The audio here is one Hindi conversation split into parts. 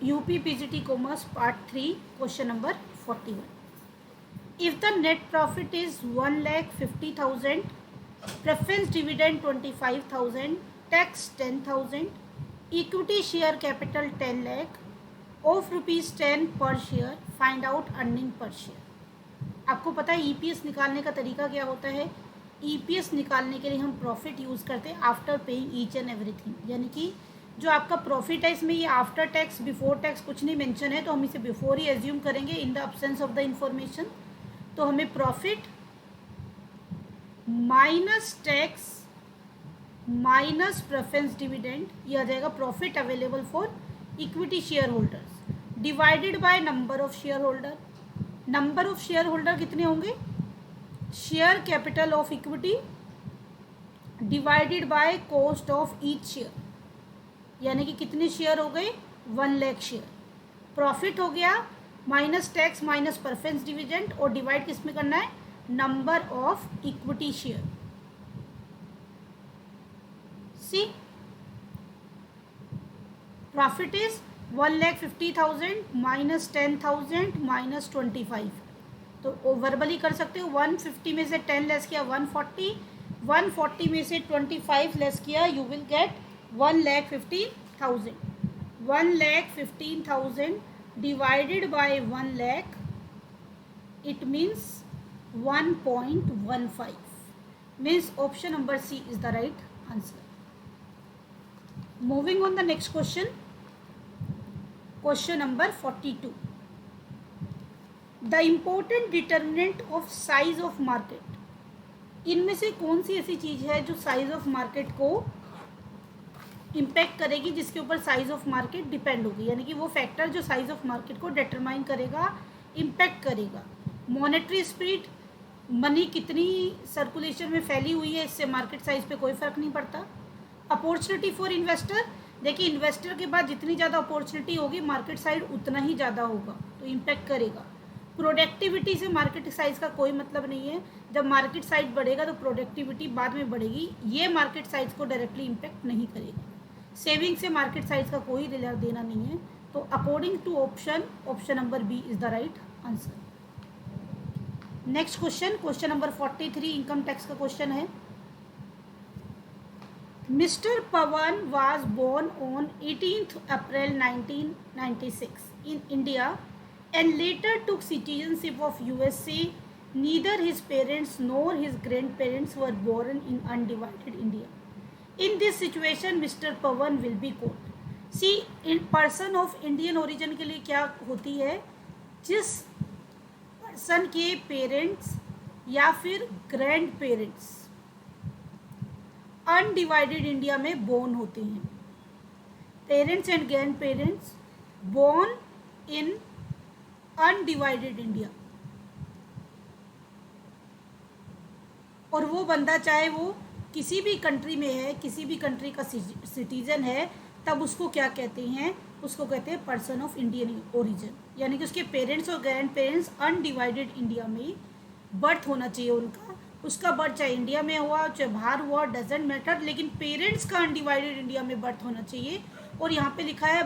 UP PGT Commerce Part 3 question number 41. If the net profit is 1,50,000, preference dividend 25,000, tax 10,000, equity share capital 10 lakh, of rupees 10 per share, find out earning per share. आपको पता है EPS निकालने का तरीका क्या होता है? EPS निकालने के लिए हम प्रॉफिट यूज़ करते हैं after paying each and everything, यानी कि जो आपका प्रॉफिट है इसमें ये आफ्टर टैक्स बिफोर टैक्स कुछ नहीं मेंशन है, तो हम इसे बिफोर ही एज्यूम करेंगे in the absence of the information. तो हमें profit minus tax minus preference dividend ये आ जाएगा profit available for equity share holders divided by number of share holder. Number of share holder कितने होंगे? Share capital of equity divided by cost of each share, यानी कि कितने शेयर हो गए? 1 लाख शेयर. प्रॉफिट हो गया minus tax minus preference dividend और डिवाइड किस में करना है? Number of equity share. C profit is 1,50,000 minus 10,000 minus 25. तो वर्बली कर सकते हो. 150 में से 10 लेस किया 140, 140 में से 25 लेस किया you will get 1,15,000. 1,15,000 divided by 1 lakh, it means 1.15. Means option number C is the right answer. Moving on the next question. Question number 42. The important determinant of size of market. इनमें से कौन सी ऐसी चीज़ है जो साइज ऑफ मार्केट को इम्पैक्ट करेगी, जिसके ऊपर साइज ऑफ मार्केट डिपेंड होगी, यानी कि वो फैक्टर जो साइज ऑफ मार्केट को डिटरमाइन करेगा, इम्पैक्ट करेगा. मॉनेटरी स्पीड, मनी कितनी सर्कुलेशन में फैली हुई है, इससे मार्केट साइज पे कोई फर्क नहीं पड़ता. अपॉर्चुनिटी फॉर इन्वेस्टर, देखिए इन्वेस्टर के बाद जितनी ज़्यादा अपॉर्चुनिटी होगी मार्केट साइज उतना ही ज़्यादा होगा, तो इम्पैक्ट करेगा. प्रोडक्टिविटी से मार्केट साइज का कोई मतलब नहीं है. जब मार्केट साइज बढ़ेगा तो प्रोडक्टिविटी बाद में बढ़ेगी, ये मार्केट साइज को डायरेक्टली इम्पैक्ट नहीं करेगा. सेविंग से मार्केट साइज का कोई लेना देना नहीं है. तो according to option number B is the right answer. Next question, question number 43 income tax का क्वेश्चन है. Mister Pawan was born on 18th April 1996 in India and later took citizenship of USA. Neither his parents nor his grandparents were born in undivided India. In this situation, Mr. Pawan will be caught. See, in person of Indian origin के लिए क्या होती है? जिस पर्सन के पेरेंट्स या फिर ग्रैंड पेरेंट्स अनडिवाइडेड इंडिया में बोर्न होते हैं. Parents and grand parents born in undivided India, और वो बंदा चाहे वो किसी भी कंट्री में है, किसी भी कंट्री का सिटीजन है, तब उसको क्या कहते हैं? उसको कहते हैं पर्सन ऑफ इंडियन ओरिजिन, यानी कि उसके पेरेंट्स और ग्रैंड पेरेंट्स अनडिवाइडेड इंडिया में बर्थ होना चाहिए उनका. उसका बर्थ चाहे इंडिया में हुआ चाहे बाहर हुआ, डजेंट मैटर, लेकिन पेरेंट्स का अनडिवाइडेड इंडिया में बर्थ होना चाहिए. और यहाँ पे लिखा है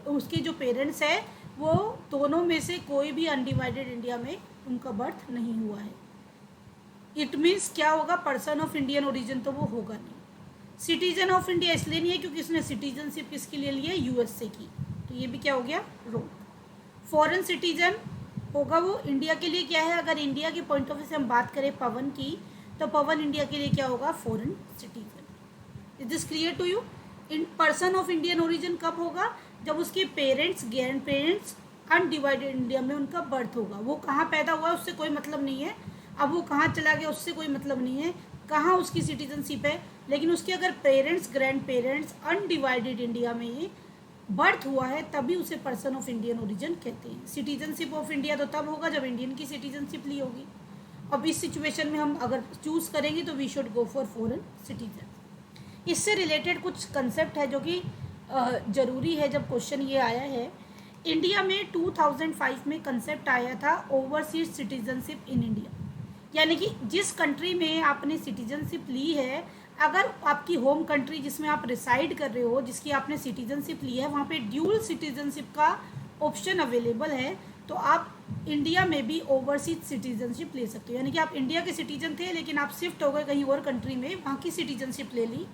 उसके जो पेरेंट्स है वो दोनों में से कोई भी अनडिवाइडेड इंडिया में उनका बर्थ नहीं हुआ है. इट मीन्स क्या होगा? पर्सन ऑफ इंडियन ओरिजिन तो वो होगा नहीं. सिटीजन ऑफ इंडिया इसलिए नहीं है क्योंकि उसने सिटीजनशिप किसके लिए ली है? यूएसए की, तो ये भी क्या हो गया? रोंग. फॉरेन सिटीजन होगा वो इंडिया के लिए क्या है? अगर इंडिया के पॉइंट ऑफ व्यू से हम बात करें पवन की, तो पवन इंडिया के लिए क्या होगा? Foreign citizen. Is this clear to you? In person of Indian origin कब होगा? जब उसके parents grand parents undivided India में उनका बर्थ होगा. वो कहाँ पैदा हुआ उससे कोई मतलब नहीं है, अब वो कहाँ चला गया उससे कोई मतलब नहीं है, कहाँ उसकी सिटीजनशिप है, लेकिन उसके अगर parents grand parents undivided India में बर्थ हुआ है तभी उसे पर्सन ऑफ इंडियन ओरिजिन कहते हैं. सिटीजनशिप ऑफ इंडिया तो तब होगा जब इंडियन की सिटीजनशिप ली होगी. अब इस सिचुएशन में हम अगर चूज़ करेंगे तो we should go for foreign citizen. इससे रिलेटेड कुछ कंसेप्ट है जो कि ज़रूरी है जब क्वेश्चन ये आया है. इंडिया में 2005 में कंसेप्ट आया था ओवरसीज सिटीजनशिप इन इंडिया, यानी कि जिस कंट्री में आपने सिटीजनशिप ली है अगर आपकी होम कंट्री जिसमें आप रिसाइड कर रहे हो, जिसकी आपने सिटीजनशिप ली है, वहाँ पे ड्यूल सिटीजनशिप का ऑप्शन अवेलेबल है, तो आप इंडिया में भी ओवरसीज सिटीजनशिप ले सकते हो। यानी कि आप इंडिया के सिटीजन थे लेकिन आप शिफ्ट हो गए कहीं और कंट्री में, वहाँ की सिटीजनशिप ले ली,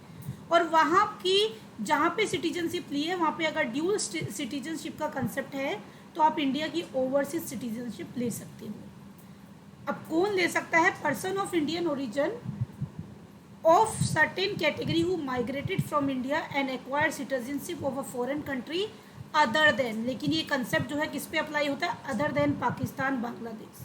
और वहाँ की जहाँ पे सिटीजनशिप ली है वहाँ पे अगर ड्यूल सिटीजनशिप का कंसेप्ट है तो आप इंडिया की ओवरसीज सिटीजनशिप ले सकते हो। अब कौन ले सकता है? Person of Indian origin of certain category who migrated from India and acquired citizenship of a foreign country other than, लेकिन ये कंसेप्ट जो है किस पे अप्लाई होता है? Other than Pakistan, Bangladesh.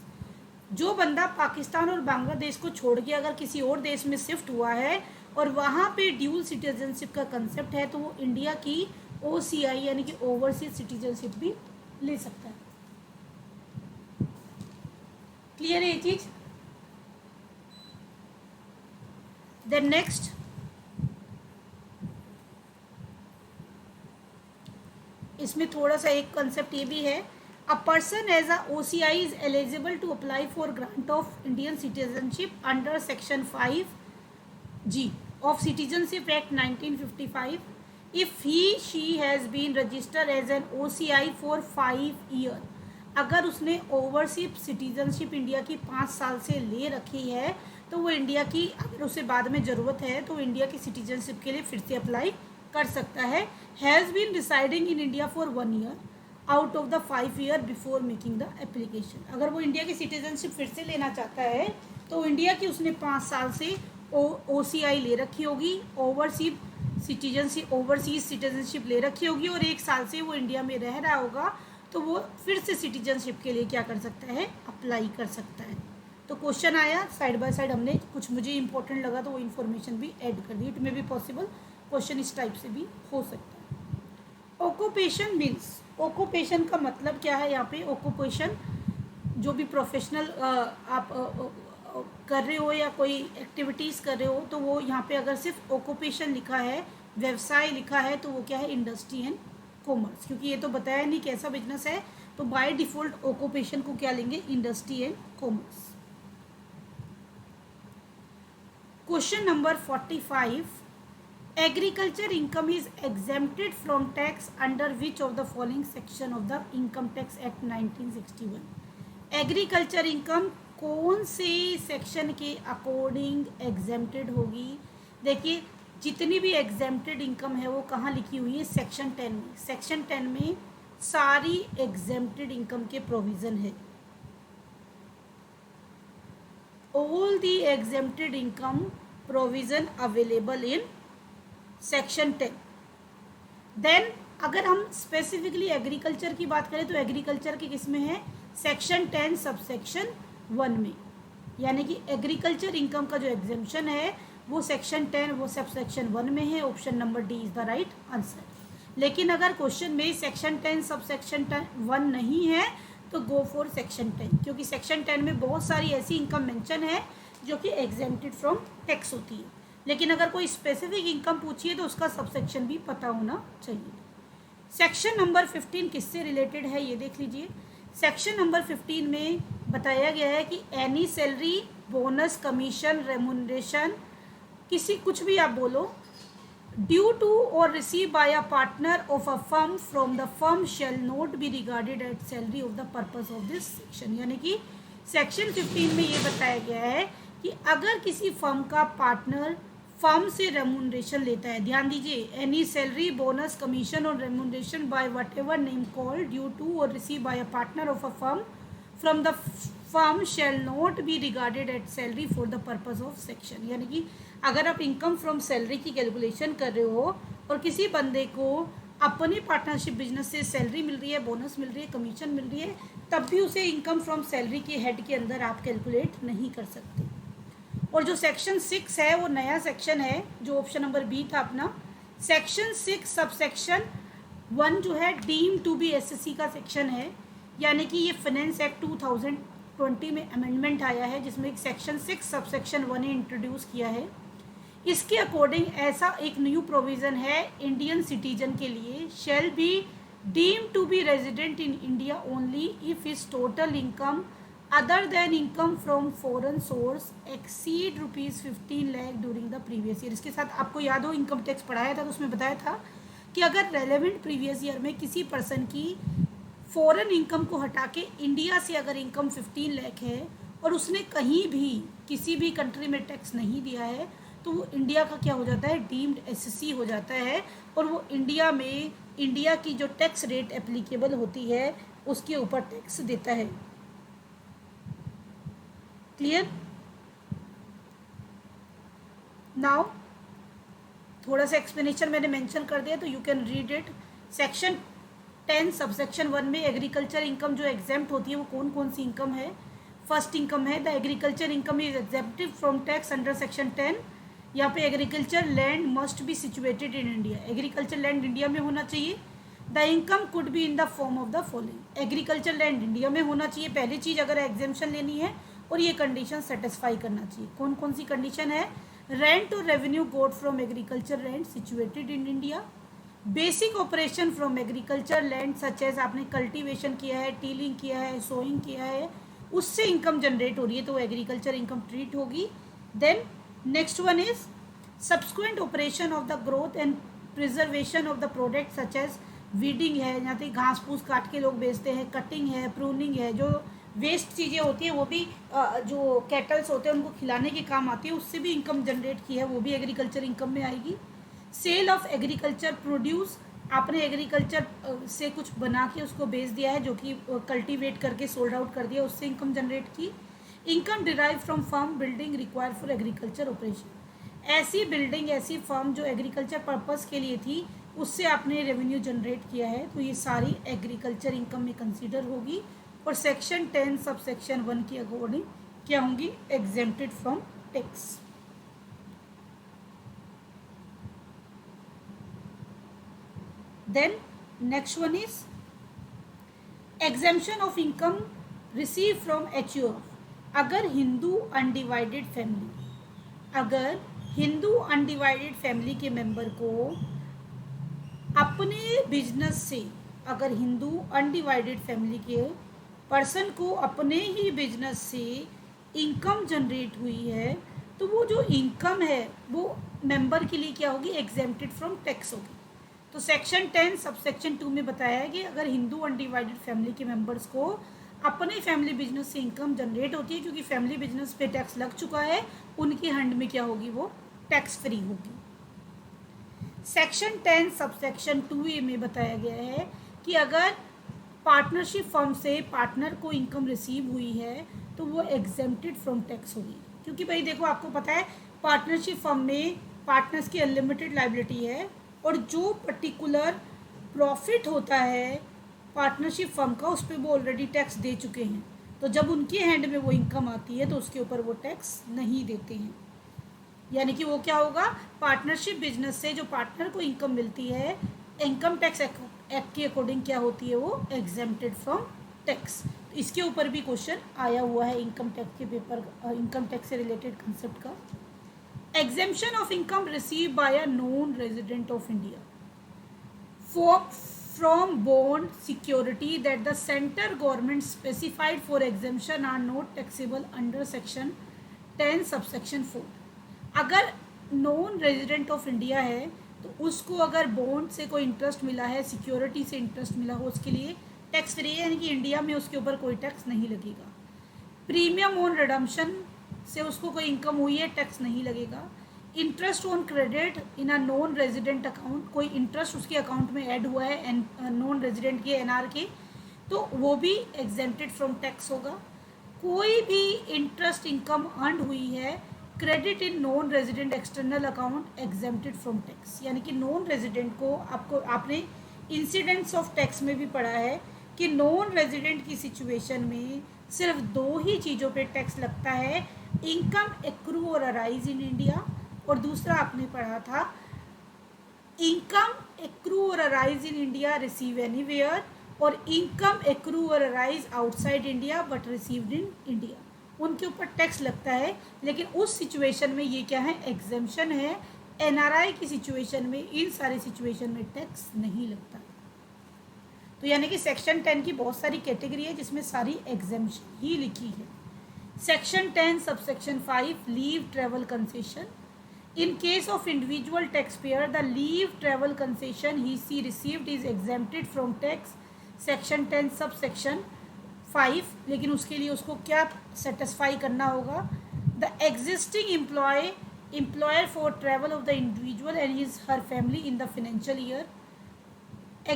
जो बंदा पाकिस्तान और बांग्लादेश को छोड़ के अगर किसी और देश में शिफ्ट हुआ है और वहाँ पे ड्यूल सिटीजनशिप का कंसेप्ट है तो वो इंडिया की OCI यानी कि ओवरसीज सिटीजनशिप भी ले सकता है। क्लियर है ये चीज़? देन नेक्स्ट, इसमें थोड़ा सा एक कंसेप्ट ये भी है, a person as a OCI is eligible to apply for grant of Indian citizenship under section 5G of citizenship act 1955 if he she has been registered as an OCI for 5 year. अगर उसने ओवरसीज सिटीजनशिप इंडिया की 5 साल से ले रखी है तो वो इंडिया की, अगर उसे बाद में ज़रूरत है तो इंडिया की सिटीजनशिप के लिए फिर से अप्लाई कर सकता है। Has been residing in India for 1 year out of the 5 year before making the application. अगर वो इंडिया की सिटीजनशिप फिर से लेना चाहता है तो इंडिया की उसने 5 साल से OCI ले रखी होगी, ओवरसीज सिटीजनशिप ले रखी होगी, और 1 साल से वो इंडिया में रह रहा होगा, तो वो फिर से सिटीजनशिप के लिए क्या कर सकता है? अप्लाई कर सकता है। तो क्वेश्चन आया, साइड बाय साइड हमने कुछ मुझे इंपॉर्टेंट लगा तो वो इन्फॉर्मेशन भी ऐड कर दी। इट में भी पॉसिबल क्वेश्चन इस टाइप से भी हो सकता है। ऑक्यूपेशन मीन्स, ऑक्यूपेशन का मतलब क्या है? यहाँ पे ऑक्यूपेशन जो भी प्रोफेशनल आप कर रहे हो या कोई एक्टिविटीज़ कर रहे हो, तो वो यहाँ पे अगर सिर्फ ऑक्यूपेशन लिखा है, व्यवसाय लिखा है, तो वो क्या है? Industry and commerce. क्योंकि ये तो बताया नहीं कैसा बिजनेस है, तो बाय डिफॉल्ट ऑक्यूपेशन को क्या लेंगे? Industry and commerce. Question number 45. Agriculture income is exempted from tax under which of the following section of the Income Tax Act 1961? Agriculture income कौन से सेक्शन के अकॉर्डिंग एग्जेम्प्टेड होगी? देखिए, जितनी भी एग्जेम्प्टेड इनकम है वो कहाँ लिखी हुई है? सेक्शन 10 में। सेक्शन 10 में सारी एग्जेम्प्टेड इनकम के प्रोविज़न है। all the exempted income provision available in section 10. then अगर हम स्पेसिफिकली एग्रीकल्चर की बात करें तो एग्रीकल्चर के किस में है? सेक्शन 10 सबसेक्शन 1 में। यानी कि एग्रीकल्चर इनकम का जो एग्जेम्पशन है वो सेक्शन 10 वो सबसेक्शन 1 में है। Option number D is the right answer. लेकिन अगर क्वेश्चन में सेक्शन 10 सबसेक्शन 1 नहीं है तो गो फॉर सेक्शन 10, क्योंकि सेक्शन 10 में बहुत सारी ऐसी इनकम मेंशन है जो कि एग्जेम्प्टेड फ्रॉम टैक्स होती है। लेकिन अगर कोई स्पेसिफिक इनकम पूछिए तो उसका सबसेक्शन भी पता होना चाहिए। सेक्शन नंबर 15 किससे रिलेटेड है ये देख लीजिए। सेक्शन नंबर 15 में बताया गया है कि any salary, bonus, commission, remuneration, किसी कुछ भी आप बोलो, ड्यू टू और receive by a partner of a firm from the firm shall not be regarded at salary of the purpose of this section. यानी कि सेक्शन 15 में ये बताया गया है कि अगर किसी फर्म का पार्टनर फर्म से रेमुनरेशन लेता है, ध्यान दीजिए, एनी सैलरी, बोनस, कमीशन और remuneration by whatever name called due to और receive by a partner of a firm from the firm shall not be regarded at salary for the purpose of section. यानी कि अगर आप इनकम फ्रॉम सैलरी की कैलकुलेशन कर रहे हो और किसी बंदे को अपने पार्टनरशिप बिजनेस से सैलरी मिल रही है, बोनस मिल रही है, कमीशन मिल रही है, तब भी उसे इनकम फ्रॉम सैलरी के हेड के अंदर आप कैलकुलेट नहीं कर सकते। और जो सेक्शन 6 है वो नया सेक्शन है जो ऑप्शन नंबर बी था अपना। सेक्शन 6 सबसेक्शन 1 जो है डीम टू बी एसएससी का सेक्शन है। यानी कि ये फाइनेंस एक्ट 2020 में अमेंडमेंट आया है जिसमें एक सेक्शन 6 सबसेक्शन 1 ने इंट्रोड्यूस किया है। इसके अकॉर्डिंग ऐसा एक न्यू प्रोविज़न है इंडियन सिटीजन के लिए, shall be deem to be resident in India only if his total income other than income from foreign source exceed ₹15 lakh during the previous year. इसके साथ आपको याद हो इनकम टैक्स पढ़ाया था तो उसमें बताया था कि अगर रेलेवेंट प्रीवियस ईयर में किसी पर्सन की फॉरेन इनकम को हटा के इंडिया से अगर इनकम 15 लाख है और उसने कहीं भी किसी भी कंट्री में टैक्स नहीं दिया है तो वो इंडिया का क्या हो जाता है, डीम्ड एससी हो जाता है, और वो इंडिया में इंडिया की जो टैक्स रेट एप्लीकेबल होती है उसके ऊपर टैक्स देता है। क्लियर? नाउ थोड़ा सा एक्सप्लेनेशन मैंने मेंशन कर दिया तो you can read it. Section 10 subsection 1 में एग्रीकल्चर इनकम जो एग्जेम्प्ट होती है वो कौन कौन सी इनकम है। फर्स्ट इनकम है the agriculture income is accepted from tax under section 10। यहाँ पे agriculture land must be situated in India, agriculture land India में होना चाहिए। The income could be in the form of the following, agriculture land India में होना चाहिए पहली चीज़ अगर एग्जेम्पशन लेनी है, और ये कंडीशन सेटिस्फाई करना चाहिए। कौन कौन सी कंडीशन है? रेंट और revenue got from agriculture land situated in India, basic operation from agriculture land such as आपने कल्टीवेशन किया है, टीलिंग किया है, सोइंग किया है, उससे इनकम जनरेट हो रही है तो वो एग्रीकल्चर इनकम ट्रीट होगी। Then next one is subsequent operation of the growth and preservation of the product such as weeding है, यहाँ पे घास फूस काट के लोग बेचते हैं, कटिंग है, प्रूनिंग है, जो वेस्ट चीज़ें होती हैं वो भी जो कैटल्स होते हैं उनको खिलाने के काम आती है, उससे भी इनकम जनरेट की है, वो भी एग्रीकल्चर इनकम में आएगी। सेल ऑफ एग्रीकल्चर प्रोड्यूस, आपने एग्रीकल्चर से कुछ बना के उसको बेच दिया है जो कि कल्टीवेट करके सोल्ड आउट कर दिया, उससे इनकम जनरेट की। Income derive from farm building require for agriculture operation, ऐसी बिल्डिंग ऐसी फार्म जो एग्रीकल्चर पर्पस के लिए थी उससे आपने रेवेन्यू जनरेट किया है तो ये सारी एग्रीकल्चर इनकम में कंसीडर होगी, और सेक्शन 10 सब सेक्शन 1 के अकॉर्डिंग क्या होंगी, exempted from tax. Then next one is exemption of income received from HUF। अगर हिंदू अनडिवाइडेड फैमिली, अगर हिंदू अनडिवाइडेड फैमिली के मेंबर को अपने बिजनेस से, अगर हिंदू अनडिवाइडेड फैमिली के पर्सन को अपने ही बिजनेस से इनकम जनरेट हुई है तो वो जो इनकम है वो मेंबर के लिए क्या होगी, एग्जेम्प्टेड फ्रॉम टैक्स होगी। तो सेक्शन 10 सब सेक्शन 2 में बताया है कि अगर हिंदू अनडिवाइडेड फैमिली के मेंबर्स को अपने फैमिली बिजनेस से इनकम जनरेट होती है क्योंकि फैमिली बिजनेस पे टैक्स लग चुका है, उनकी हैंड में क्या होगी, वो टैक्स फ्री होगी। सेक्शन 10 सब सेक्शन 2A में बताया गया है कि अगर पार्टनरशिप फर्म से पार्टनर को इनकम रिसीव हुई है तो वो एग्जेम्प्टेड फ्रॉम टैक्स होगी, क्योंकि भाई देखो आपको पता है पार्टनरशिप फर्म में पार्टनर्स की अनलिमिटेड लायबिलिटी है और जो पर्टिकुलर प्रॉफिट होता है पार्टनरशिप फर्म का उस पर वो ऑलरेडी टैक्स दे चुके हैं, तो जब उनके हैंड में वो इनकम आती है तो उसके ऊपर वो टैक्स नहीं देते हैं। यानी कि वो क्या होगा, पार्टनरशिप बिजनेस से जो पार्टनर को इनकम मिलती है इनकम टैक्स एक्ट के अकॉर्डिंग क्या होती है, वो एग्जेम्प्टेड फ्रॉम टैक्स। तो इसके ऊपर भी क्वेश्चन आया हुआ है इनकम टैक्स के पेपर, इनकम टैक्स से रिलेटेड कंसेप्ट का। Exemption of income received by a non-resident of India from bond security that the center government specified for exemption are not taxable under section 10 subsection 4। अगर नॉन रेजिडेंट ऑफ इंडिया है तो उसको अगर बॉन्ड से कोई इंटरेस्ट मिला है, सिक्योरिटी से इंटरेस्ट मिला हो, उसके लिए टैक्स फ्री है, यानी कि इंडिया में उसके ऊपर कोई टैक्स नहीं लगेगा। प्रीमियम ऑन रिडम्पशन से उसको कोई इनकम हुई है, टैक्स नहीं लगेगा। Interest on credit in a non resident account, कोई इंटरेस्ट उसके अकाउंट में ऐड हुआ है नॉन रेजिडेंट के एनआर के, तो वो भी एग्जेम्प्टेड फ्रॉम टैक्स होगा। कोई भी इंटरेस्ट इनकम अर्न हुई है credit in non resident external account exempted from tax, यानी कि नॉन रेजिडेंट को आपने इंसिडेंट्स ऑफ टैक्स में भी पढ़ा है कि नॉन रेजिडेंट की सिचुएशन में सिर्फ 2 ही चीज़ों पे टैक्स लगता है, इनकम एक्रू और अराइज इन इंडिया, और दूसरा आपने पढ़ा था इनकम एक्रू और arise in India receive anywhere, और इनकम एक्रू और arise outside India but received in India, उनके ऊपर टैक्स लगता है। लेकिन उस सिचुएशन में ये क्या है, एग्जेम्पशन है। एनआरआई की सिचुएशन में, इन सारी सिचुएशन में टैक्स नहीं लगता। तो यानी कि सेक्शन 10 की बहुत सारी कैटेगरी है जिसमें सारी एग्जेम्पशन ही लिखी है। Section 10 subsection 5 leave travel concession. In case of individual taxpayer, the leave travel concession he received is exempted from tax. Section 10 subsection 5, लेकिन उसके लिए उसको क्या सेटिस्फाई करना होगा? The existing employer for travel of the individual and his her family in the financial year.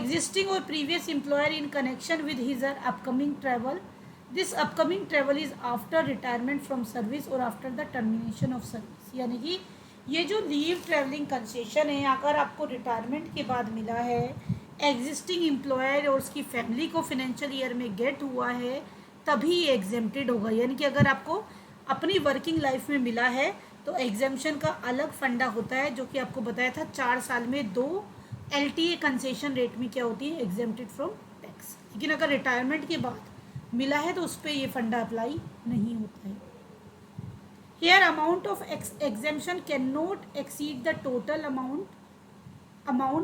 Existing or previous employer in connection with his or upcoming travel. This upcoming travel is after retirement from service or after the termination of service. यानी कि ये जो लीव ट्रैवलिंग कंसेशन है अगर आपको रिटायरमेंट के बाद मिला है, एग्जिस्टिंग एम्प्लॉयर और उसकी फैमिली को फाइनेंशियल ईयर में गेट हुआ है, तभी ये एग्जेम्प्टेड होगा। यानी कि अगर आपको अपनी वर्किंग लाइफ में मिला है तो एग्जेम्पशन का अलग फंडा होता है, जो कि आपको बताया था 4 साल में 2 LTA कंसेशन रेट में क्या होती है, एग्जेम्प्टेड फ्रॉम टैक्स। लेकिन अगर रिटायरमेंट के बाद मिला है तो उस पर ये फंडा अप्लाई नहीं होता है। Here amount of exemption cannot exceed the total amount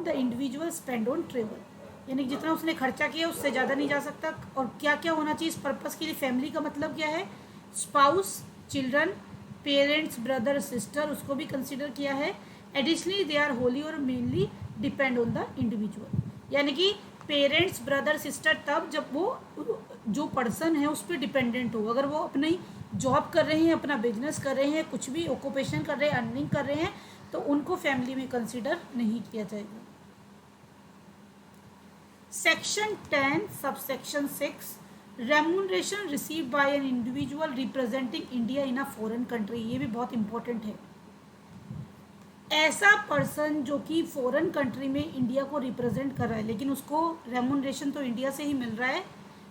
the individual spend on travel। यानी जितना उसने खर्चा किया उससे ज़्यादा नहीं जा सकता। और क्या क्या होना चाहिए इस पर्पज़ के लिए? फैमिली का मतलब क्या है? Spouse, children, parents, brother, sister, उसको भी कंसिडर किया है। एडिशनली दे आर होली और mainly depend on the individual. यानी कि पेरेंट्स, ब्रदर, सिस्टर तब जब वो जो पर्सन है उस पर डिपेंडेंट हो। अगर वो अपनी जॉब कर रहे हैं, अपना बिजनेस कर रहे हैं, कुछ भी ऑक्यूपेशन कर रहे हैं, अर्निंग कर रहे हैं, तो उनको फैमिली में कंसिडर नहीं किया जाएगा। Section 10 subsection 6 remuneration received by an individual representing India in a foreign country. ये भी बहुत इंपॉर्टेंट है। ऐसा पर्सन जो कि फॉरेन कंट्री में इंडिया को रिप्रेजेंट कर रहा है लेकिन उसको रेम्यूनरेशन तो इंडिया से ही मिल रहा है।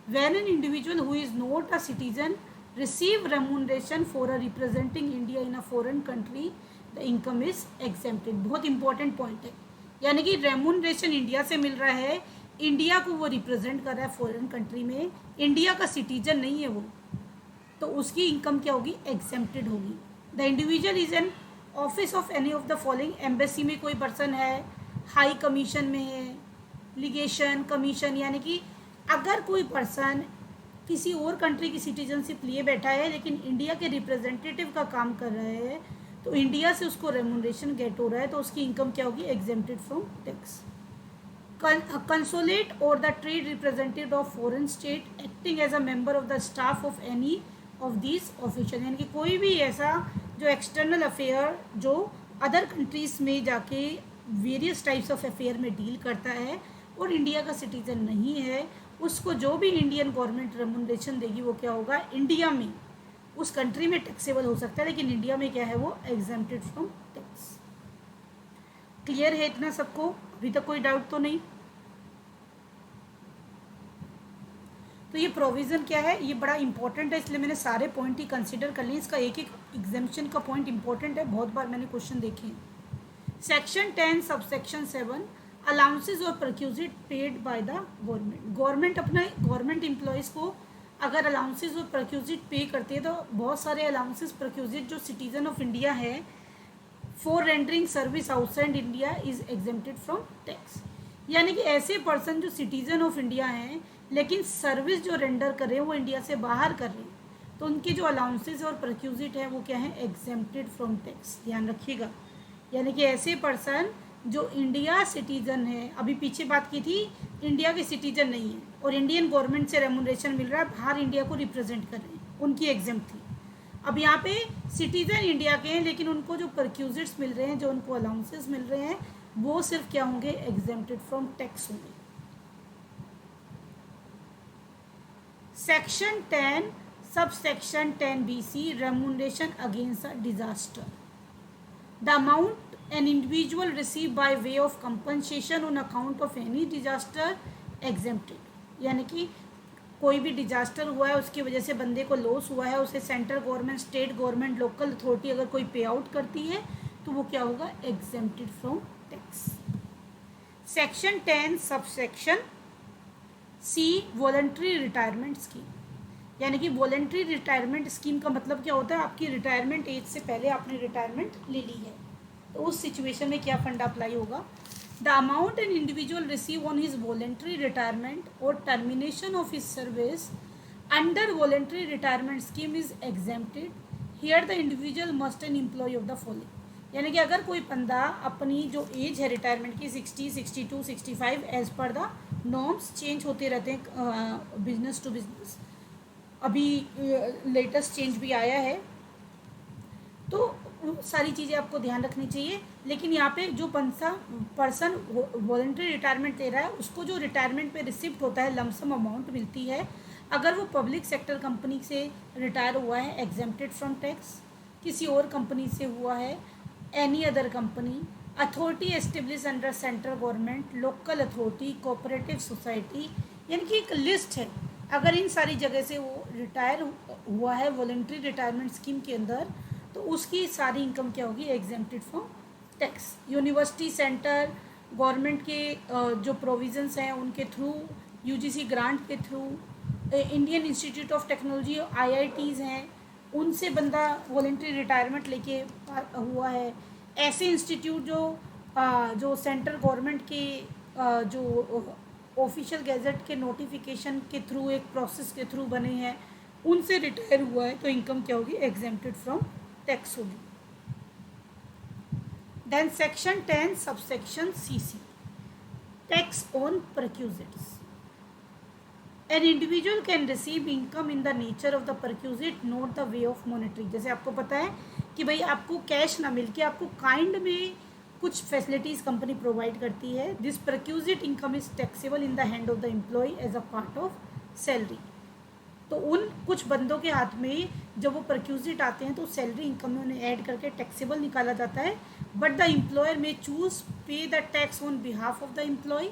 When an individual who is not a citizen receive remuneration for a representing India in a foreign country, the income is exempted। बहुत इंपॉर्टेंट पॉइंट है। यानी कि रेम्यूनरेशन इंडिया से मिल रहा है, इंडिया को वो रिप्रेजेंट कर रहा है फॉरेन कंट्री में, इंडिया का सिटीजन नहीं है वो, तो उसकी इनकम क्या होगी? एग्जेम्प्टेड होगी। The individual is an office of any of the following. Embassy में कोई पर्सन है, हाई कमीशन में है, लिगेशन, कमीशन। यानी कि अगर कोई पर्सन किसी और कंट्री की सिटीजनशिप लिए बैठा है लेकिन इंडिया के रिप्रेजेंटेटिव का काम कर रहा है तो इंडिया से उसको रेम्यूनरेशन गेट हो रहा है, तो उसकी इनकम क्या होगी? Exempted from tax. कंसोलेट और the trade representative of foreign state acting as a member of the staff of any of this official. यानी कि कोई भी ऐसा जो एक्सटर्नल अफेयर जो अदर कंट्रीज में जाके वेरियस टाइप्स ऑफ अफेयर में डील करता है और इंडिया का सिटीजन नहीं है, उसको जो भी इंडियन गवर्नमेंट रेम्यूनरेशन देगी वो क्या होगा? इंडिया में, उस कंट्री में टैक्सेबल हो सकता है लेकिन इंडिया में क्या है? वो एग्जेम्प्टेड फ्रॉम टैक्स। क्लियर है इतना सबको? अभी तक कोई डाउट तो नहीं? तो ये प्रोविज़न क्या है? ये बड़ा इंपॉर्टेंट है, इसलिए मैंने सारे पॉइंट ही कंसिडर कर लिए। इसका एक एक एग्जेम्पशन का पॉइंट इंपॉर्टेंट है, बहुत बार मैंने क्वेश्चन देखे हैं। सेक्शन 10 सबसेक्शन 7 अलाउंसेज और perquisite paid by the government. Government अपना गवर्नमेंट एम्प्लॉयज़ को अगर अलाउंसेज और परक्यूजिट पे करते हैं तो बहुत सारे अलाउंसेज परक्यूजिट जो सिटीजन ऑफ इंडिया है for rendering service outside India is exempted from tax. यानी कि ऐसे पर्सन जो सिटीजन ऑफ इंडिया हैं लेकिन सर्विस जो रेंडर कर रहे हैं वो इंडिया से बाहर कर रहे हैं, तो उनके जो अलाउंसेज और परक्यूजिट है वो क्या है? Exempted from tax. ध्यान रखिएगा। यानी कि ऐसे पर्सन जो इंडिया सिटीजन है, अभी पीछे बात की थी इंडिया के सिटीजन नहीं है और इंडियन गवर्नमेंट से रेम्यूनरेशन मिल रहा है, बाहर इंडिया को रिप्रेजेंट कर रहे हैं, उनकी एग्जेम्प्ट थी। अब यहाँ पे सिटीजन इंडिया के हैं लेकिन उनको जो परक्यूजिट्स मिल रहे हैं, जो उनको अलाउंसेस मिल रहे हैं, वो सिर्फ क्या होंगे? एग्जेम्प्टेड फ्रॉम टैक्स होंगे। Section 10 subsection 10BC remuneration against a disaster. The amount an individual received by way of compensation on account of any disaster exempted। यानी कि कोई भी डिजास्टर हुआ है उसकी वजह से बंदे को लॉस हुआ है, उसे central government, state government, local authority अगर कोई पे आउट करती है तो वो क्या होगा? Exempted from tax. Section 10 subsection C voluntary retirement scheme. यानी कि वॉलंटरी रिटायरमेंट स्कीम का मतलब क्या होता है? आपकी रिटायरमेंट एज से पहले आपने रिटायरमेंट ले ली है तो उस सिचुएशन में क्या फंड अप्लाई होगा? The amount an individual receive on his voluntary retirement or termination of his service under voluntary retirement scheme is exempted. Here the individual must an employee of the following. यानी कि अगर कोई बंदा अपनी जो एज है रिटायरमेंट की 60, 62, 65 as per the norms change होते रहते हैं बिजनेस टू बिजनेस, अभी लेटेस्ट चेंज भी आया है, तो सारी चीज़ें आपको ध्यान रखनी चाहिए। लेकिन यहाँ पे जो पर्सन वॉलंटरी रिटायरमेंट ले रहा है उसको जो रिटायरमेंट पे रिसिप्ट होता है लमसम अमाउंट मिलती है, अगर वो पब्लिक सेक्टर कंपनी से रिटायर हुआ है एग्जेम्प्टेड फ्रॉम टैक्स, किसी और कंपनी से हुआ है, any other company, authority establish under central government, local authority, cooperative society, यानी कि एक लिस्ट है। अगर इन सारी जगह से वो रिटायर हुआ है वॉलंटरी रिटायरमेंट स्कीम के अंदर, तो उसकी सारी इनकम क्या होगी, exempted from tax. University centre government के जो प्रोविजंस हैं उनके थ्रू, यूजीसी ग्रांट के through, Indian institute of technology IITs हैं, उनसे बंदा वॉलंटरी रिटायरमेंट लेके हुआ है। ऐसे इंस्टीट्यूट जो सेंट्रल गवर्नमेंट के जो ऑफिशियल गैजेट के नोटिफिकेशन के थ्रू, एक प्रोसेस के थ्रू बने हैं, उनसे रिटायर हुआ है, तो इनकम क्या होगी, एग्जेम्प्टेड फ्रॉम टैक्स होगी। Then section 10 subsection CC, tax on perquisites. An individual can receive income in the nature of the perquisite, not the way of monetary. जैसे आपको पता है कि भाई आपको कैश ना मिल के आपको काइंड में कुछ फैसिलिटीज़ कंपनी प्रोवाइड करती है। This perquisite income is taxable in the hand of the employee as a part of salary. तो उन कुछ बंदों के हाथ में जब वो परक्यूजिट आते हैं तो सैलरी इनकम में उन्हें ऐड करके टैक्सेबल निकाला जाता है। But the employer may choose pay the tax on behalf of the employee,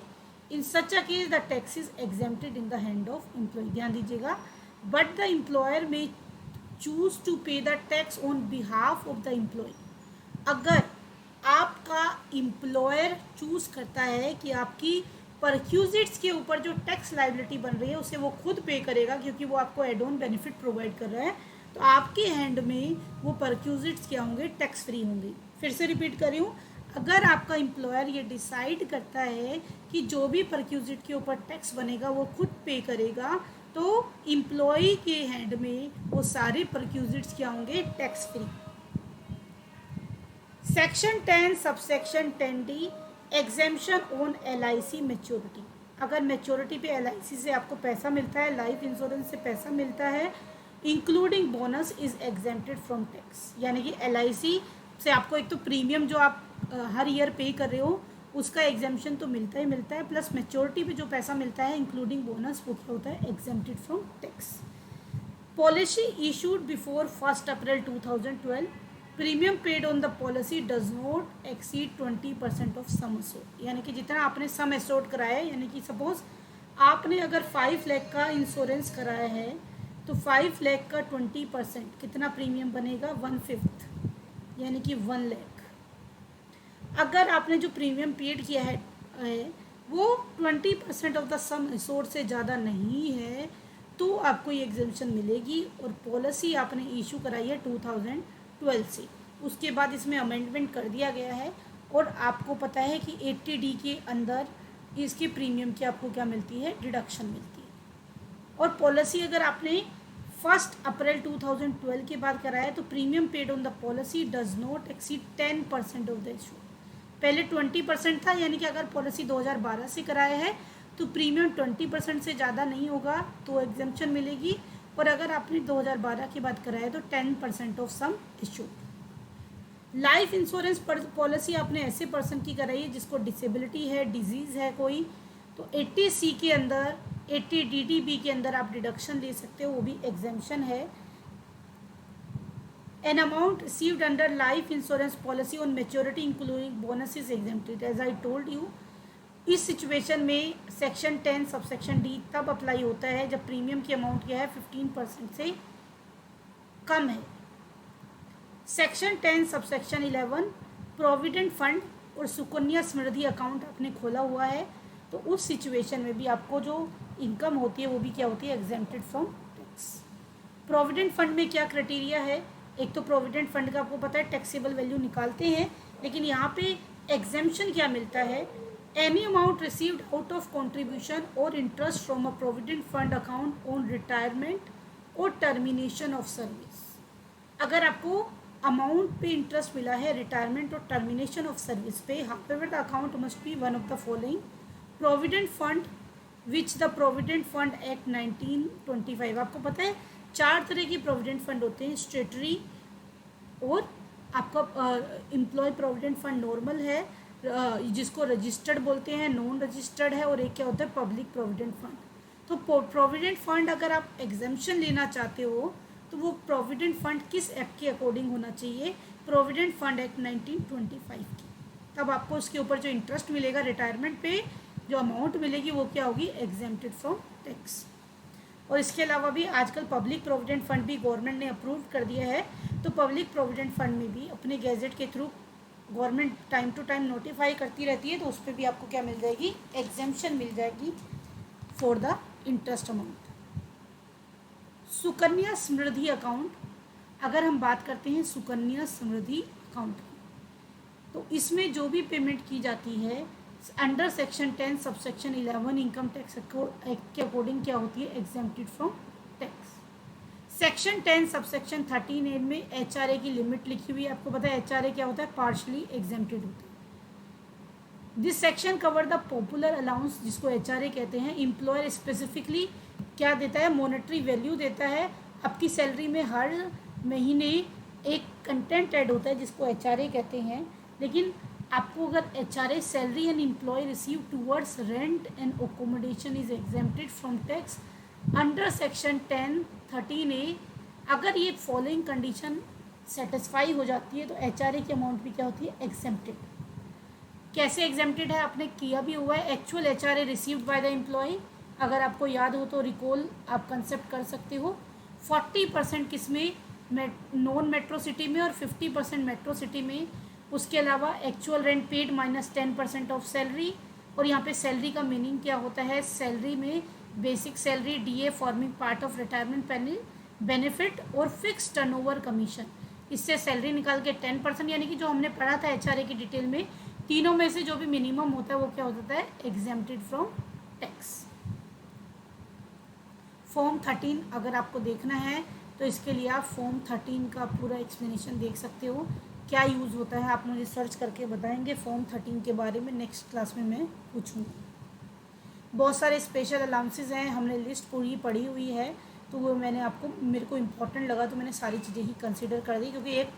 in such a case the tax is exempted in the hand of employee. ध्यान दीजिएगा, but the employer may choose to pay the tax on behalf of the employee. अगर आपका एम्प्लॉयर चूज करता है कि आपकी परक्यूजिट्स के ऊपर जो टैक्स लाइबिलिटी बन रही है उसे वो खुद पे करेगा, क्योंकि वो आपको एड ऑन बेनिफिट प्रोवाइड कर रहा है, तो आपके हैंड में वो परक्यूजिट्स क्या होंगे, टैक्स फ्री होंगे। फिर से रिपीट कर रही हूँ, अगर आपका एम्प्लॉयर ये डिसाइड करता है कि जो भी परक्यूजिट के ऊपर टैक्स बनेगा वो खुद पे करेगा, तो एम्प्लॉय के हैंड में वो सारे परक्यूजिट्स क्या होंगे, tax free. Section 10 subsection 10D, exemption on LIC maturity. अगर मैच्योरिटी पे LIC से आपको पैसा मिलता है, लाइफ इंश्योरेंस से पैसा मिलता है, including bonus is exempted from tax. यानी कि LIC से आपको एक तो प्रीमियम जो आप हर ईयर पे कर रहे हो उसका एग्जेम्पशन तो मिलता ही मिलता है, प्लस मैच्योरिटी पे जो पैसा मिलता है इंक्लूडिंग बोनस वो क्या होता है, exempted from tax. Policy issued before 1 April 2012, premium paid on the policy does not exceed 20% of sum assured. यानी कि जितना आपने सम एश्योर्ड कराया है, यानी कि सपोज आपने अगर 5 लाख का इंश्योरेंस कराया है तो 5 लाख का 20% कितना प्रीमियम बनेगा, 1/5, यानी कि 1 लाख। अगर आपने जो प्रीमियम पेड किया है वो 20% ऑफ द सम एश्योर्ड से ज़्यादा नहीं है तो आपको ये एग्जेम्पशन मिलेगी। और पॉलिसी आपने इशू कराई है 2012 से, उसके बाद इसमें अमेंडमेंट कर दिया गया है और आपको पता है कि 80D के अंदर इसके प्रीमियम की आपको क्या मिलती है, डिडक्शन मिलती है। और पॉलिसी अगर आपने 1 अप्रैल 2012 के बाद कराया तो premium paid on the policy does not exceed 10% of the issue. पहले 20% था, यानी कि अगर पॉलिसी 2012 से कराया है तो प्रीमियम 20% से ज़्यादा नहीं होगा तो एग्जेम्पशन मिलेगी, और अगर आपने 2012 के बाद कराया तो 10% of sum issue. Life insurance policy आपने ऐसे पर्सन की कराई है जिसको डिसेबिलिटी है, डिजीज़ है कोई, तो 80C के अंदर 80DDB के अंदर आप डिडक्शन ले सकते हो, वो भी एग्जेम्पशन है। An amount received under life insurance policy on maturity including bonus is exempted, as I told you। इस सिचुएशन में सेक्शन 10 सबसेक्शन D तब अप्लाई होता है जब प्रीमियम की अमाउंट क्या है, 15% से कम है। सेक्शन 10 सबसेक्शन 11, प्रोविडेंट फंड और सुकन्या समृद्धि अकाउंट आपने खोला हुआ है तो उस सिचुएशन में भी आपको जो इनकम होती है वो भी क्या होती है, exempted from tax. Provident fund में क्या क्राइटेरिया है, एक तो प्रोविडेंट फंड का आपको पता है टैक्सेबल वैल्यू निकालते हैं, लेकिन यहाँ पे एग्जेम्पशन क्या मिलता है, any amount received out of contribution और interest from a provident fund account on retirement और टर्मिनेशन ऑफ सर्विस। अगर आपको अमाउंट पे इंटरेस्ट मिला है रिटायरमेंट और टर्मिनेशन ऑफ सर्विस पे, however the account must be one of the following: provident fund which the provident fund act 1925। आपको पता है 4 तरह के प्रोविडेंट फंड होते हैं, स्टेटरी और आपका एम्प्लॉय प्रोविडेंट फंड नॉर्मल है, जिसको रजिस्टर्ड बोलते हैं, नॉन रजिस्टर्ड है, और एक क्या होता है पब्लिक प्रोविडेंट फंड। तो प्रोविडेंट फंड अगर आप एग्जाम्पशन लेना चाहते हो तो वो प्रोविडेंट फंड किस एक्ट के अकॉर्डिंग होना चाहिए? प्रोविडेंट फंड एक्ट 1925 की। तब आपको उसके ऊपर जो इंटरेस्ट मिलेगा रिटायरमेंट पे, जो अमाउंट मिलेगी वो क्या होगी? Exempted from tax. और इसके अलावा भी आजकल पब्लिक प्रोविडेंट फंड भी गवर्नमेंट ने अप्रूव कर दिया है, तो पब्लिक प्रोविडेंट फंड में भी अपने गैजेट के through government time to time notify करती रहती है, तो उस पर भी आपको क्या मिल जाएगी? एग्जेम्पशन मिल जाएगी for the interest amount. Sukanya Samriddhi account, अगर हम बात करते हैं सुकन्या समृद्धि अकाउंट की, तो इसमें जो भी पेमेंट की जाती है under section 10 subsection 11 income tax act के अकॉर्डिंग क्या होती है? Exempted from tax. Section 10 subsection 13A में HRA की लिमिट लिखी हुई है। आपको पता है HRA क्या होता है? पार्शली एग्जेम्प्टेड होता है। This section cover the popular allowance, जिसको HRA कहते हैं। एम्प्लॉयर स्पेसिफिकली क्या देता है? मॉनेटरी वैल्यू देता है। आपकी सैलरी में हर महीने एक कंटेंट ऐड होता है जिसको HRA कहते हैं। लेकिन आपको अगर HRA salary and employee receive towards rent and accommodation is exempted from tax under section 10(13)A, अगर ये फॉलोइंग कंडीशन सेटिस्फाई हो जाती है तो HRA की अमाउंट भी क्या होती है? एग्जेम्प्टेड। कैसे एग्जेम्प्टेड है? आपने किया भी हुआ है। Actual HRA received by the employee, अगर आपको याद हो तो रिकॉल आप कंसेप्ट कर सकते हो। 40% किसमें? नॉन मेट्रो सिटी में और 50% मेट्रो सिटी में। उसके अलावा actual rent paid minus 10% of salary. और यहाँ पे सैलरी का मीनिंग क्या होता है? सैलरी में basic salary, DA forming part of retirement benefit और फिक्स टर्नओवर कमीशन। इससे सैलरी निकाल के 10%, यानी कि जो हमने पढ़ा था HRA की डिटेल में, तीनों में से जो भी मिनिमम होता है वो क्या हो जाता है? Exempted from tax. फॉर्म 13 अगर आपको देखना है तो इसके लिए आप फॉर्म 13 का पूरा एक्सप्लेनेशन देख सकते हो। क्या यूज़ होता है आप मुझे सर्च करके बताएंगे फॉर्म 13 के बारे में, नेक्स्ट क्लास में मैं पूछूँगी। बहुत सारे स्पेशल अलाउंसेस हैं, हमने लिस्ट पूरी पढ़ी हुई है, तो वो मैंने आपको, मेरे को इम्पोर्टेंट लगा तो मैंने सारी चीज़ें ही कंसिडर कर दी, क्योंकि एक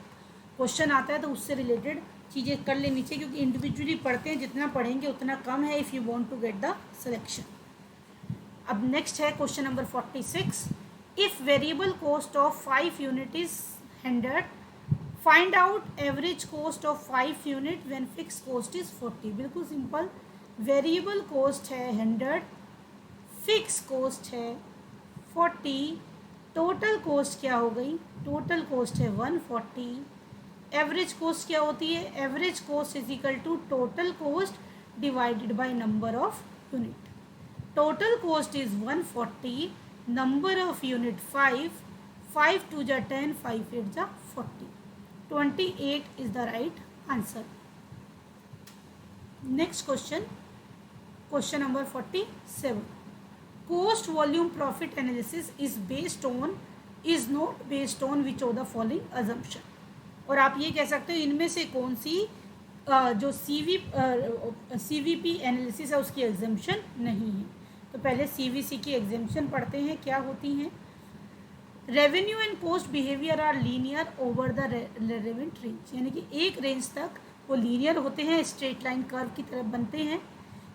क्वेश्चन आता है तो उससे रिलेटेड चीज़ें कर लेनी चाहिए, क्योंकि इंडिविजुअली पढ़ते हैं, जितना पढ़ेंगे उतना कम है if you want to get the selection. अब नेक्स्ट है question number 46। If variable cost of 5 unit is 100, find out average cost of 5 unit when fix cost is 40। बिल्कुल सिंपल, वेरिएबल कॉस्ट है 100, फिक्स कॉस्ट है 40, टोटल कॉस्ट क्या हो गई? टोटल कॉस्ट है 140। एवरेज कॉस्ट क्या होती है? Average cost is equal to total cost divided by number of unit. Total cost is 140, number of unit 5, 5 2 जा 10, 5 8 जा 40, 28 is the right answer. Next question, question number 47। Cost volume profit analysis is not based on which of the following assumption. और आप ये कह सकते हो इनमें से कौन सी जो CVP एनालिसिस है उसकी एग्जम्पशन नहीं है। तो पहले CVC की एग्जम्पशन पढ़ते हैं, क्या होती हैं। Revenue and cost behaviour are linear over the relevant range, यानी कि एक रेंज तक वो लीनियर होते हैं, स्ट्रेट लाइन कर्व की तरफ बनते हैं।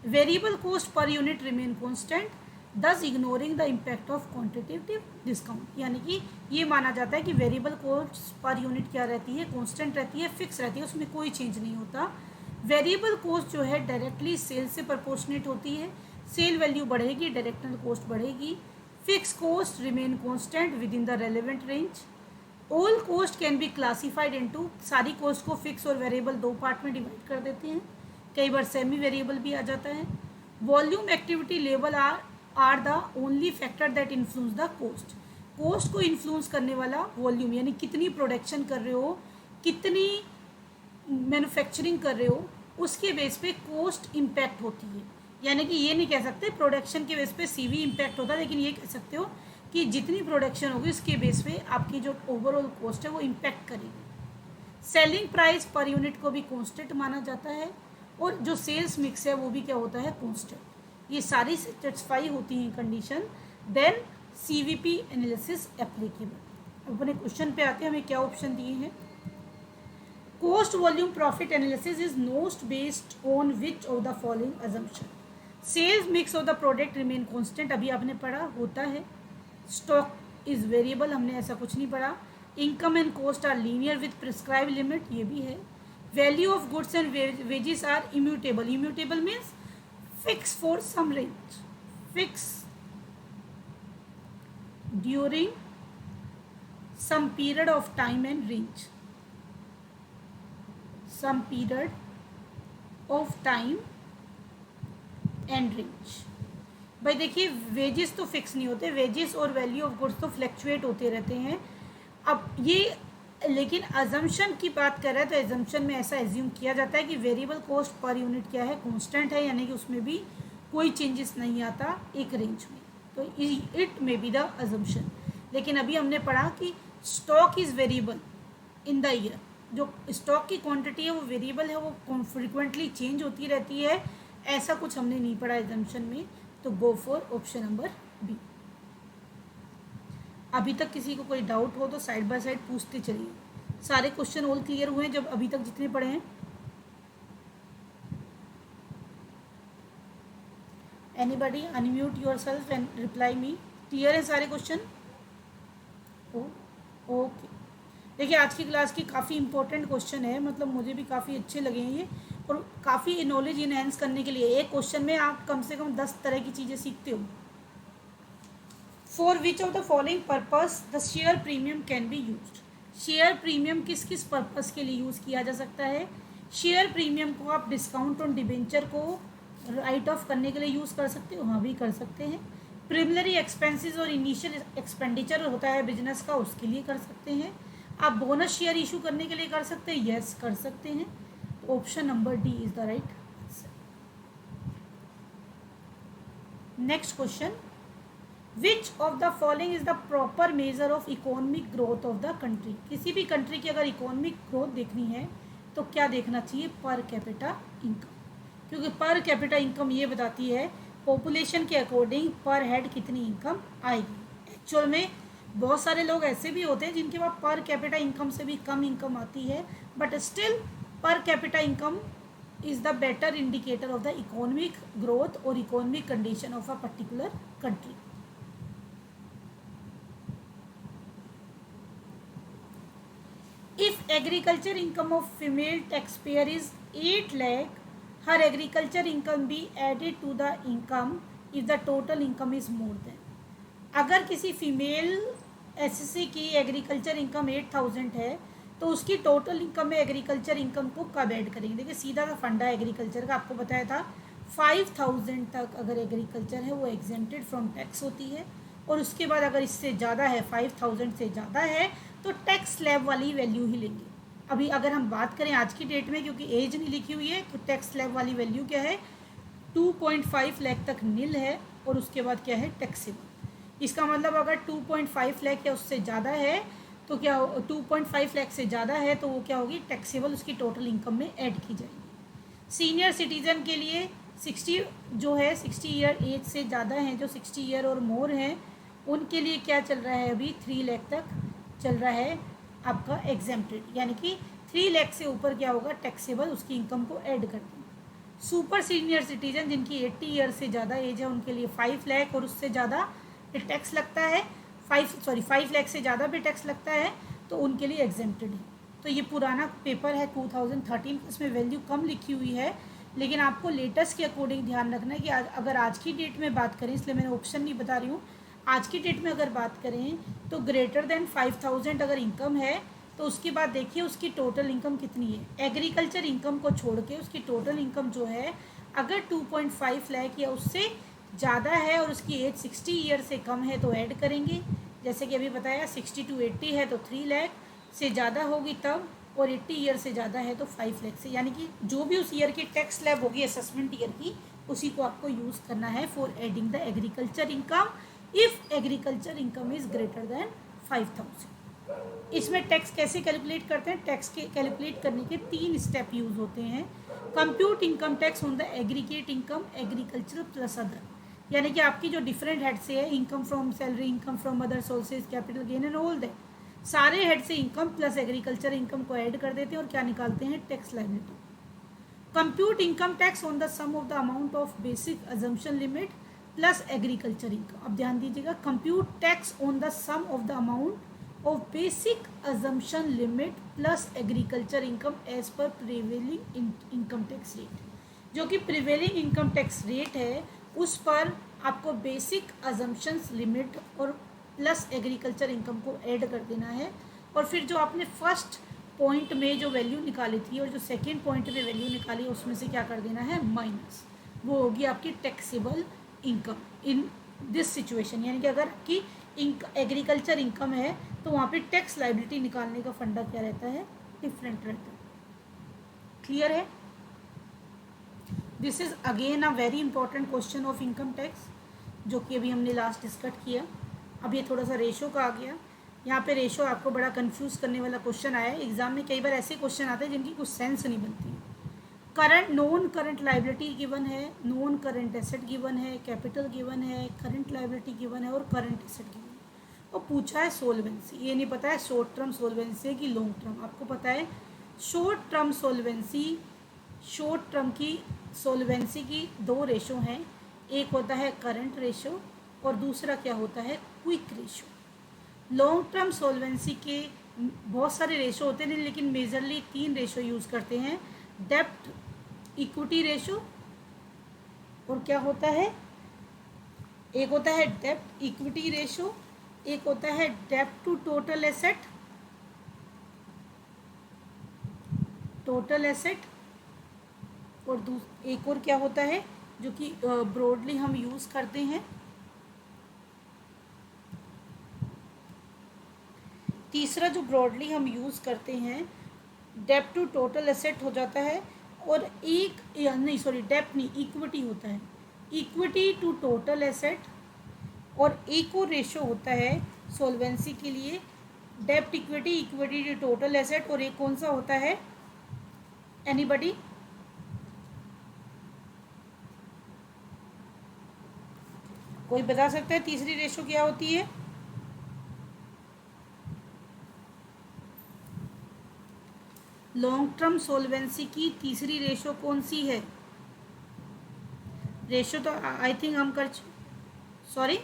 Variable cost per unit remain constant, thus ignoring the impact of quantitative discount, यानी कि ये माना जाता है कि वेरिएबल कॉस्ट पर यूनिट क्या रहती है? कॉन्स्टेंट रहती है, फिक्स रहती है, उसमें कोई चेंज नहीं होता। वेरिएबल कॉस्ट जो है डायरेक्टली सेल से प्रोपोर्शनेट होती है, सेल वैल्यू बढ़ेगी डायरेक्टल कॉस्ट बढ़ेगी। Fix cost remain constant with in the relevant range. All cost can be classified into, सारी कॉस्ट को फिक्स और वेरिएबल 2 पार्ट में डिवाइड कर देते हैं, कई बार सेमी वेरिएबल भी आ जाता है। Volume activity level are the only factor that influence the cost. Cost को इन्फ्लुएंस करने वाला वॉल्यूम, यानी कितनी प्रोडक्शन कर रहे हो, कितनी मैन्युफैक्चरिंग कर रहे हो, उसके बेस पे कॉस्ट इम्पैक्ट होती है। यानी कि ये नहीं कह सकते प्रोडक्शन के बेस पे सीवी इम्पैक्ट होता है, लेकिन ये कह सकते हो कि जितनी प्रोडक्शन होगी उसके बेस पे आपकी जो ओवरऑल कॉस्ट है वो इम्पैक्ट करेगी। सेलिंग प्राइस पर यूनिट को भी कॉन्स्टेंट माना जाता है, और जो सेल्स मिक्स है वो भी क्या होता है, कॉन्स्टेंट। ये सारी सेटिस्फाई होती हैं condition, then CVP analysis applicable. अपने क्वेश्चन पे आते हैं, हमें क्या ऑप्शन दिए हैं। Cost volume profit analysis is most based on which of the following assumption. Sales mix of the product remain constant, अभी आपने पढ़ा होता है। स्टॉक इज वेरिएबल, हमने ऐसा कुछ नहीं पढ़ा। Income and cost are linear with prescribe limit, ये भी है। Value of goods and wages are immutable, immutable means fix for some range, fix during some period of time and range, some period of time and range। भाई देखिए वेजेस तो फिक्स नहीं होते, वेजेस और वैल्यू ऑफ गुड्स तो फ्लैक्चुएट होते रहते हैं। अब ये लेकिन अजम्पशन की बात कर रहे हैं तो अजम्पशन में ऐसा एज्यूम किया जाता है कि वेरिएबल कॉस्ट पर यूनिट क्या है, कांस्टेंट है, यानी कि उसमें भी कोई चेंजेस नहीं आता एक रेंज में, तो it may be the assumption. लेकिन अभी हमने पढ़ा कि stock is variable in the year, जो स्टॉक की क्वांटिटी है वो वेरिएबल है, वो फ्रिक्वेंटली चेंज होती रहती है, ऐसा कुछ हमने नहीं पढ़ा एजम्पशन में। तो go for option number B. अभी तक किसी को कोई डाउट हो तो साइड बाय साइड पूछते चलिए। सारे क्वेश्चन ऑल क्लियर हुए हैं जब अभी तक जितने पढ़े हैं? Anybody unmute yourself and reply me. Clear है सारे क्वेश्चन? ओके। देखिए आज की क्लास की काफ़ी इंपॉर्टेंट क्वेश्चन है, मतलब मुझे भी काफ़ी अच्छे लगे हैं ये, और काफ़ी नॉलेज इनहेंस करने के लिए एक क्वेश्चन में आप कम से कम 10 तरह की चीज़ें सीखते हो। For which of the following purpose the share premium can be used. Share premium किस किस पर्पस के लिए यूज़ किया जा सकता है? शेयर प्रीमियम को आप डिस्काउंट ऑन डिबेंचर को राइट ऑफ करने के लिए यूज़ कर सकते हो, हाँ भी कर सकते हैं। प्रिमिनरी एक्सपेंसेस और इनिशियल एक्सपेंडिचर होता है बिजनेस का, उसके लिए कर सकते हैं। आप बोनस शेयर इशू करने के लिए कर सकते हैं, यस कर सकते हैं। तो option number D is the right answer. Next question, which of the following is the proper measure of economic growth of the country. किसी भी कंट्री की अगर इकोनॉमिक ग्रोथ देखनी है तो क्या देखना चाहिए? पर कैपिटा इनकम, क्योंकि पर कैपिटा इनकम ये बताती है पॉपुलेशन के अकॉर्डिंग पर हेड कितनी इनकम आएगी। एक्चुअल में बहुत सारे लोग ऐसे भी होते हैं जिनके पास पर कैपिटा इनकम से भी कम इनकम आती है, but still per capita income is the better indicator of the economic growth और economic condition of a particular country. If agriculture income of female tax payer is 8 lakh, her agriculture income be added to the income if the total income is more than। अगर किसी फीमेल एसएससी की एग्रीकल्चर इनकम 8000 है तो उसकी टोटल इनकम में एग्रीकल्चर इनकम को कब ऐड करेंगे? देखिए सीधा सा फंडा एग्रीकल्चर का, आपको बताया था 5000 तक अगर एग्रीकल्चर है वो एग्जेम्प्टेड फ्रॉम टैक्स होती है, और उसके बाद अगर इससे ज़्यादा है 5000 से ज़्यादा है तो टैक्स स्लैब वाली वैल्यू ही लेंगे। अभी अगर हम बात करें आज की डेट में, क्योंकि एज नहीं लिखी हुई है, तो टैक्स स्लैब वाली वैल्यू क्या है? 2.5 लाख तक नील है, और उसके बाद क्या है? टैक्सेबल। इसका मतलब अगर 2.5 लाख या उससे ज़्यादा है तो क्या 2.5 लाख से ज़्यादा है तो वो क्या होगी? टैक्सेबल उसकी टोटल इनकम में ऐड की जाएगी। सीनियर सिटीज़न के लिए 60 जो है 60 ईयर एज से ज़्यादा हैं, जो 60 ईयर और मोर हैं, उनके लिए क्या चल रहा है? अभी 3 लाख तक चल रहा है आपका एग्जेम्प्टेड, यानी कि 3 लाख से ऊपर क्या होगा? टैक्सेबल उसकी इनकम को ऐड कर देंगे। सुपर सीनियर सिटीजन जिनकी 80 ईयर से ज़्यादा एज है उनके लिए 5 लाख और उससे ज़्यादा पे टैक्स लगता है, 5 लाख से ज़्यादा पे टैक्स लगता है, तो उनके लिए एग्जेम्प्टेड है। तो ये पुराना पेपर है 2013, इसमें वैल्यू कम लिखी हुई है, लेकिन आपको लेटेस्ट के अकॉर्डिंग ध्यान रखना है कि अगर आज की डेट में बात करें, इसलिए मैंने ऑप्शन नहीं बता रही हूँ, आज की डेट में अगर बात करें तो ग्रेटर देन 5000 अगर इनकम है तो उसके बाद देखिए उसकी टोटल इनकम कितनी है। एग्रीकल्चर इनकम को छोड़ के उसकी टोटल इनकम जो है अगर 2.5 लाख या उससे ज़्यादा है और उसकी एज 60 ईयर से कम है तो ऐड करेंगे। जैसे कि अभी बताया 60 to 80 है तो 3 लाख, से ज़्यादा होगी तब और 80 ईयर से ज़्यादा है तो 5 लाख से, यानी कि जो भी उस ईयर की टैक्स स्लैब होगी असेसमेंट ईयर की, उसी को आपको यूज़ करना है for adding the agriculture income if agriculture income is greater than 5,000। इसमें टैक्स कैसे कैलकुलेट करते हैं? टैक्स के कैलकुलेट करने के 3 स्टेप यूज़ होते हैं। Compute income tax on the aggregate income agriculture plus other, यानी कि आपकी जो डिफरेंट हेड से है, income from salary, income from other sources, capital gain and all that, सारे हेड से इनकम प्लस एग्रीकल्चर इनकम को ऐड कर देते हैं और क्या निकालते हैं? Tax liability. Compute income tax on the sum of the amount of basic exemption limit plus agriculture income. अब ध्यान दीजिएगा, compute tax on the sum of the amount of basic exemption limit plus agriculture income as per prevailing income tax rate. जो कि प्रिवेलिंग इनकम टैक्स रेट है उस पर आपको बेसिक अजम्पशंस लिमिट और प्लस एग्रीकल्चर इनकम को ऐड कर देना है, और फिर जो आपने फर्स्ट पॉइंट में जो वैल्यू निकाली थी और जो सेकेंड पॉइंट में वैल्यू निकाली उसमें से क्या कर देना है? माइनस। वो होगी आपकी taxable income in this situation, यानी कि अगर आपकी एग्रीकल्चर इनकम है तो वहाँ पे टैक्स लायबिलिटी निकालने का फंडा क्या रहता है? डिफरेंट रहता है। क्लियर है? This is again a very important question of income tax, जो कि अभी हमने लास्ट डिस्कस किया। अब ये थोड़ा सा रेशो का आ गया। यहाँ पे रेशो आपको बड़ा कंफ्यूज करने वाला क्वेश्चन आया है एग्जाम में। कई बार ऐसे क्वेश्चन आते हैं जिनकी कुछ सेंस नहीं बनती। Current non current liability given है, नॉन करंट एसेट गिवन है, कैपिटल गिवन है, करंट लायबिलिटी गिवन है और करंट एसेट गिवन है। और पूछा है सोल्वेंसी। ये नहीं पता है शॉर्ट टर्म सोल्वेंसी है कि लॉन्ग टर्म। आपको पता है शॉर्ट टर्म सोल्वेंसी, शॉर्ट टर्म की सोल्वेंसी की 2 रेशो हैं। एक होता है करंट रेशो और दूसरा क्या होता है? Quick ratio. लॉन्ग टर्म सोल्वेंसी के बहुत सारे रेशो होते हैं, लेकिन मेजरली 3 रेशो यूज़ करते हैं। डेब्ट इक्विटी रेशो, और क्या होता है? एक होता है डेब्ट इक्विटी रेशो, एक होता है डेब्ट to total asset, total asset, और एक और क्या होता है जो कि ब्रॉडली हम यूज़ करते हैं? तीसरा जो ब्रॉडली हम यूज़ करते हैं डेब्ट टू टोटल एसेट हो जाता है, और एक नहीं सॉरी डेब्ट नहीं, इक्विटी होता है, इक्विटी टू टोटल एसेट। और एक और रेशो होता है सोल्वेंसी के लिए डेब्ट equity, equity to total asset, और एक कौन सा होता है? एनीबडी? कोई बता सकता है तीसरी रेशो क्या होती है? लॉन्ग टर्म सोल्वेंसी की तीसरी रेशो कौन सी है? रेशो तो आई थिंक हम सॉरी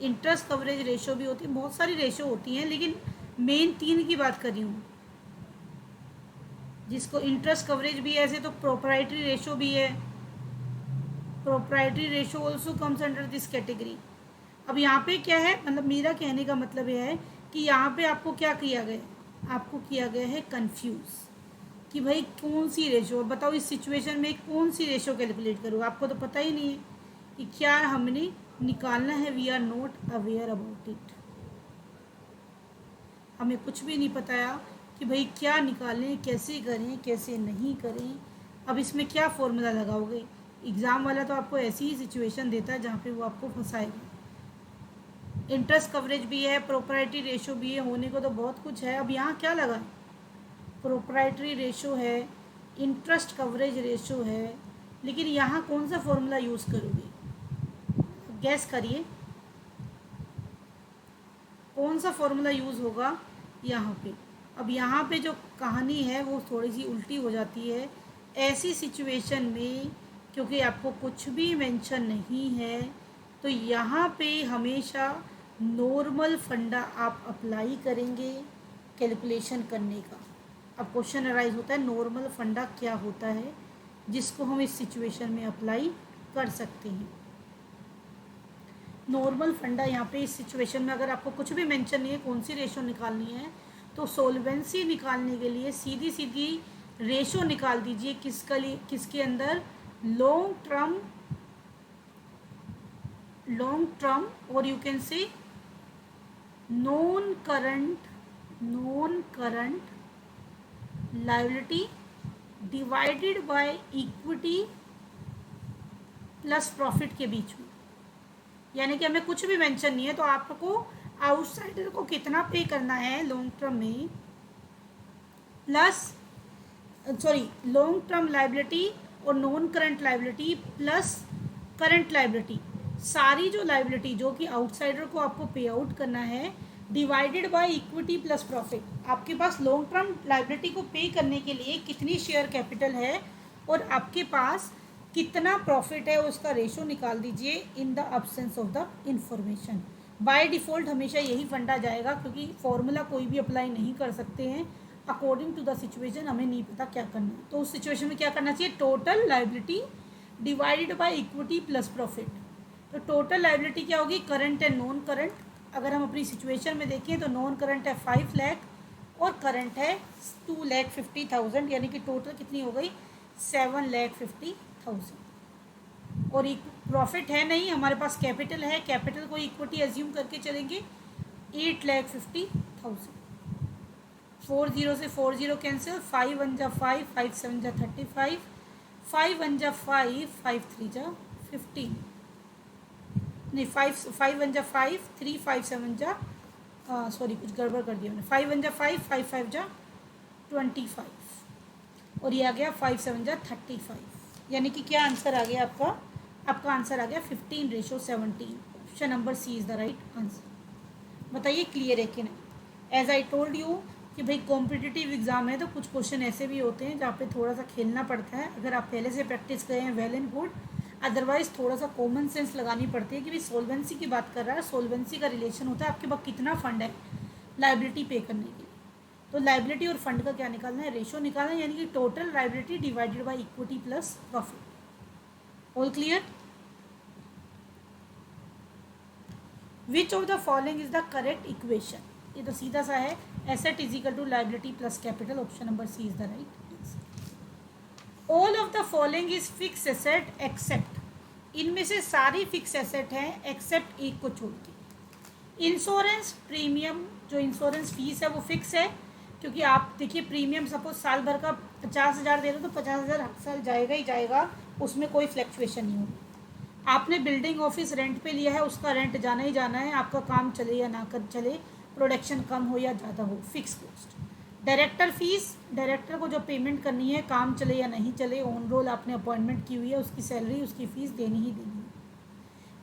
इंटरेस्ट कवरेज रेशो भी होती है, बहुत सारी रेशो होती हैं, लेकिन मेन 3 की बात कर रही हूँ। जिसको इंटरेस्ट कवरेज भी है, ऐसे तो प्रोप्राइटरी रेशो भी है। Proprietary ratio also comes under this category. अब यहाँ पे क्या है, मतलब मेरा कहने का मतलब यह है कि यहाँ पे आपको क्या किया गया है? आपको किया गया है कंफ्यूज कि भाई कौन सी रेशो, बताओ इस सिचुएशन में कौन सी रेशो कैलकुलेट करूँ? आपको तो पता ही नहीं है कि क्या हमने निकालना है। We are not aware about it. हमें कुछ भी नहीं पता है कि भाई क्या निकालें, कैसे करें, कैसे नहीं करें। अब इसमें क्या फॉर्मूला लगाओगे? एग्ज़ाम वाला तो आपको ऐसी ही सिचुएशन देता है जहाँ पे वो आपको फंसाएगा। इंटरेस्ट कवरेज भी है, प्रोप्राइटरी रेशो भी है, होने को तो बहुत कुछ है। अब यहाँ क्या लगा? प्रोप्राइटरी रेशो है, इंटरेस्ट कवरेज रेशो है, लेकिन यहाँ कौन सा फॉर्मूला यूज़ करोगे? गैस करिए कौन सा फॉर्मूला यूज़ होगा यहाँ पे। अब यहाँ पे जो कहानी है वो थोड़ी सी उल्टी हो जाती है ऐसी सिचुएशन में, क्योंकि आपको कुछ भी मेंशन नहीं है, तो यहाँ पे हमेशा नॉर्मल फंडा आप अप्लाई करेंगे कैलकुलेशन करने का। अब क्वेश्चन अराइज होता है नॉर्मल फंडा क्या होता है जिसको हम इस सिचुएशन में अप्लाई कर सकते हैं। नॉर्मल फंडा यहाँ पे इस सिचुएशन में अगर आपको कुछ भी मेंशन नहीं है कौन सी रेशो निकालनी है, तो सोल्वेंसी निकालने के लिए सीधी सीधी रेशो निकाल दीजिए किसके अंदर? लॉन्ग टर्म और you can say non current liability divided by equity plus profit के बीच में, यानी कि हमें कुछ भी मेंशन नहीं है, तो आपको आउटसाइडर को कितना पे करना है लॉन्ग टर्म में, प्लस लॉन्ग टर्म लायबिलिटी और non current liability plus current liability, सारी जो लायबिलिटी जो कि आउटसाइडर को आपको पे आउट करना है, divided by equity plus profit. आपके पास लॉन्ग टर्म लायबिलिटी को पे करने के लिए कितनी शेयर कैपिटल है और आपके पास कितना प्रॉफिट है, उसका रेशो निकाल दीजिए in the absence of the information. By default हमेशा यही फंडा जाएगा, क्योंकि फॉर्मूला कोई भी अप्लाई नहीं कर सकते हैं, अकॉर्डिंग टू द सिचुएशन हमें नहीं पता क्या करना है। तो उस सिचुएशन में क्या करना चाहिए, total liability divided by equity plus profit. तो टोटल लायबिलिटी क्या होगी, करंट एंड नॉन करंट। अगर हम अपनी सिचुएशन में देखें तो नॉन करंट है 5 लाख और करंट है 2,50,000, यानी कि टोटल कितनी हो गई 7,50,000। और प्रॉफिट है नहीं, हमारे पास कैपिटल है, कैपिटल को इक्विटी एज्यूम करके चलेंगे 8,50,000। 40 से 40 कैंसिल, 5 1 जा 5, 5 7 जा 35, 5 1 जा 5, 5 3 जा 15, नहीं 5 1 जा 5, 3 5 7 जा सॉरी कुछ गड़बड़ कर दिया मैंने, 5 1 जा 5, 5 5 जा 25 और ये आ गया 5 7 जा 35, यानी कि क्या आंसर आ गया आपका, आपका आंसर आ गया 15:17। Option number C is the right answer. बताइए क्लियर है कि नहीं। एज आई टोल्ड यू कि भाई कॉम्पिटिटिव एग्जाम है तो कुछ क्वेश्चन ऐसे भी होते हैं जहाँ पे थोड़ा सा खेलना पड़ता है। अगर आप पहले से प्रैक्टिस करें हैं वेल एंड गुड, अदरवाइज थोड़ा सा कॉमन सेंस लगानी पड़ती है कि भाई सोल्वेंसी की बात कर रहा है, सोल्वेंसी का रिलेशन होता है आपके पास कितना फंड है लाइबिलिटी पे करने के लिए। तो लाइबिलिटी और फंड का क्या निकालना है, रेशो निकालना है, यानी कि total liability divided by equity plus profit. All clear. Which of the following is the correct equation, ये तो सीधा सा है, asset is equal to liability plus capital. Option number C is the right answer. All of the following is fix asset except, इनमें से सारी फिक्स एसेट हैं एक्सेप्ट एक को छोड़ के। इंश्योरेंस प्रीमियम, जो इंश्योरेंस फीस है वो फिक्स है, क्योंकि आप देखिए प्रीमियम सपोज साल भर का 50,000 दे रहे हो तो 50,000 हर साल जाएगा ही जाएगा, उसमें कोई फ्लैक्चुएशन नहीं होगी। आपने बिल्डिंग ऑफिस रेंट पे लिया है, उसका रेंट जाना ही जाना है, आपका काम चले या ना कर चले, प्रोडक्शन कम हो या ज़्यादा हो, fix cost. Director fees, director को जो पेमेंट करनी है काम चले या नहीं चले, ऑन रोल आपने अपॉइंटमेंट की हुई है, उसकी सैलरी उसकी फ़ीस देनी ही देनी है।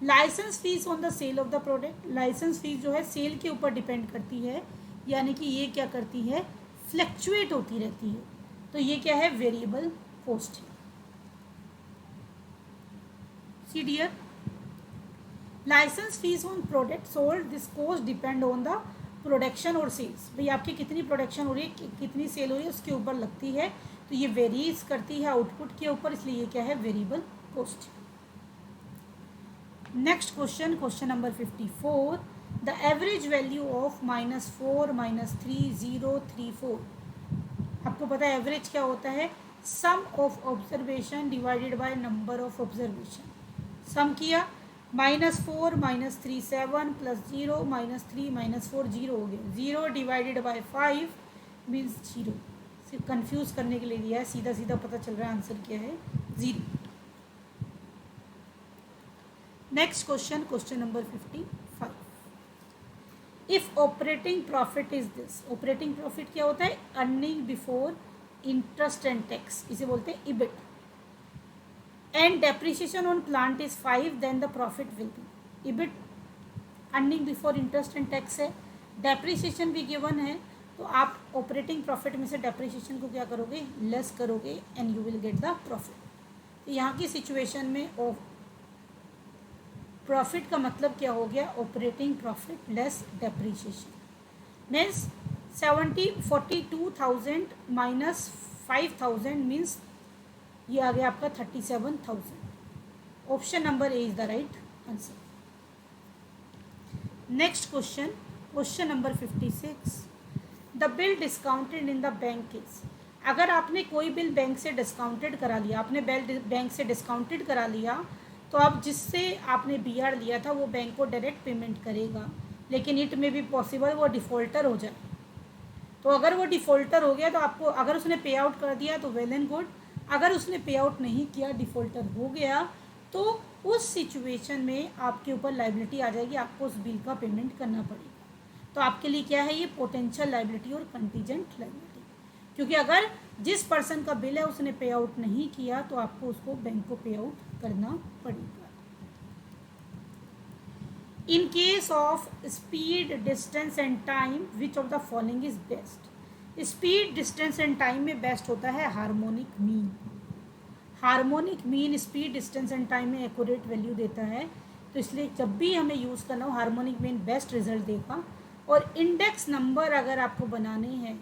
License fee on the sale of the product, license fee जो है सेल के ऊपर डिपेंड करती है, यानी कि ये क्या करती है फ्लैक्चुएट होती रहती है, तो ये क्या है वेरिएबल कॉस्ट है। See dear, licence fee on product sold, this cost depend on the production और सेल्स, भाई आपकी कितनी प्रोडक्शन हो रही है कितनी सेल हो रही है उसके ऊपर लगती है, तो ये वेरीज करती है आउटपुट के ऊपर, इसलिए ये क्या है variable cost. Next question, question number 54, the average value of -4 -3,034। आपको पता है एवरेज क्या होता है, sum of observation divided by number of observation. Sum किया -4 -3 7 +0 -3 -4 0 हो गया, 0 डिवाइडेड बाय 5 मीन्स 0। सिर्फ कंफ्यूज करने के लिए दिया है, सीधा सीधा पता चल रहा है आंसर क्या है 0। Next question, question number 55, if operating profit is this, operating profit क्या होता है, earning before interest and tax, इसे बोलते हैं EBIT, and depreciation on plant is 5, then the profit will be EBIT. Earning before interest and tax है, डेप्रिसिएशन भी गिवन है, तो आप ऑपरेटिंग प्रॉफिट में से डेप्रिसिएशन को क्या करोगे लेस करोगे and you will get the profit. तो यहाँ की सिचुएशन में प्रॉफिट का मतलब क्या हो गया, operating profit less depreciation, means 42,000 minus 5,000 means ये आ गया आपका 37,000। Option number A is the right answer. Next question, question number 56, the bill discounted in the bank is, अगर आपने कोई बिल बैंक से डिस्काउंटेड करा लिया, आपने बिल बैंक से डिस्काउंटेड करा लिया, तो अब जिससे आपने BR लिया था वो बैंक को डायरेक्ट पेमेंट करेगा, लेकिन इट में भी पॉसिबल वो डिफ़ॉल्टर हो जाए। तो अगर वो डिफ़ॉल्टर हो गया तो आपको, अगर उसने पे आउट कर दिया तो वेल एंड गुड, अगर उसने पे आउट नहीं किया, डिफ़ॉल्टर हो गया, तो उस सिचुएशन में आपके ऊपर लाइबिलिटी आ जाएगी, आपको उस बिल का पेमेंट करना पड़ेगा। तो आपके लिए क्या है ये, पोटेंशियल लाइबिलिटी और कंटीजेंट लाइबिलिटी। क्योंकि अगर जिस पर्सन का बिल है उसने पे आउट नहीं किया तो आपको उसको बैंक को पे आउट करना पड़ेगा। In case of speed, distance and time, which of the following is best? Speed, distance and time में बेस्ट होता है harmonic mean. Harmonic mean speed, distance and time में एक्यूरेट वैल्यू देता है, तो इसलिए जब भी हमें यूज़ करना हो हार्मोनिक मीन बेस्ट रिजल्ट देगा। और इंडेक्स नंबर अगर आपको बनाने हैं,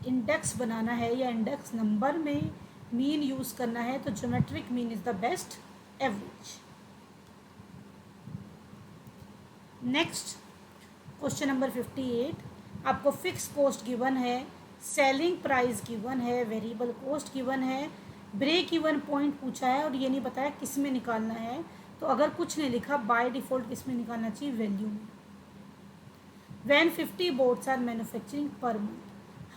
इंडेक्स बनाना है या इंडेक्स नंबर में मीन यूज़ करना है तो geometric mean is the best average. Next question number 58, आपको फिक्स कॉस्ट गिवन है, सेलिंग प्राइस गिवन है, वेरिएबल कॉस्ट गिवन है, ब्रेक इवन पॉइंट पूछा है और ये नहीं बताया किस में निकालना है। तो अगर कुछ नहीं लिखा, बाय डिफ़ॉल्ट किस में निकालना चाहिए, वैल्यू में। When 50 boats are manufacturing per month,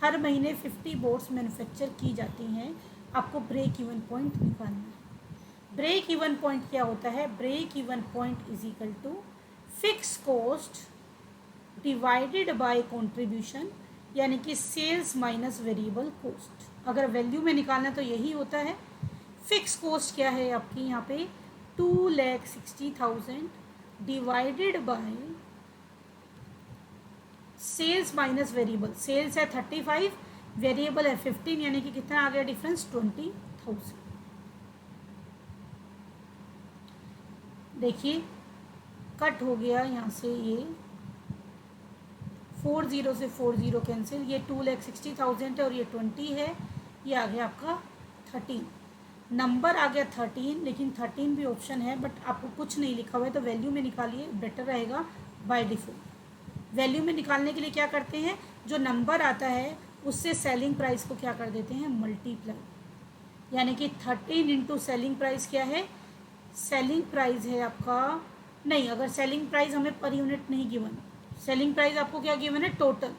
हर महीने 50 बोट्स मैन्युफैक्चर की जाती हैं, आपको ब्रेक इवन पॉइंट निकालना है। ब्रेक इवन पॉइंट क्या होता है, break even point is equal to fix cost divided by contribution, यानी कि सेल्स माइनस वेरिएबल कॉस्ट। अगर वैल्यू में निकालना तो यही होता है। फिक्स कॉस्ट क्या है आपकी यहाँ पे, 2,60,000 divided by sales minus variable. Sales है 35, वेरिएबल है 15, यानी कि कितना आ गया डिफरेंस, 20,000। देखिए कट हो गया यहाँ से, ये 40 से 40 कैंसिल, ये 2,60,000 है और ये 20 है, ये आ गया आपका 13, नंबर आ गया 13। लेकिन 13 भी ऑप्शन है, बट आपको कुछ नहीं लिखा हुआ है तो वैल्यू में निकालिए, बेटर रहेगा बाय डिफ़ॉल्ट। वैल्यू में निकालने के लिए क्या करते हैं, जो नंबर आता है उससे सेलिंग प्राइस को क्या कर देते हैं, मल्टीप्लाई, यानी कि 13 इंटू सेलिंग प्राइस क्या है, सेलिंग प्राइस है आपका, नहीं अगर सेलिंग प्राइस हमें पर यूनिट नहीं गिवन, सेलिंग प्राइस आपको क्या गिवन है, टोटल,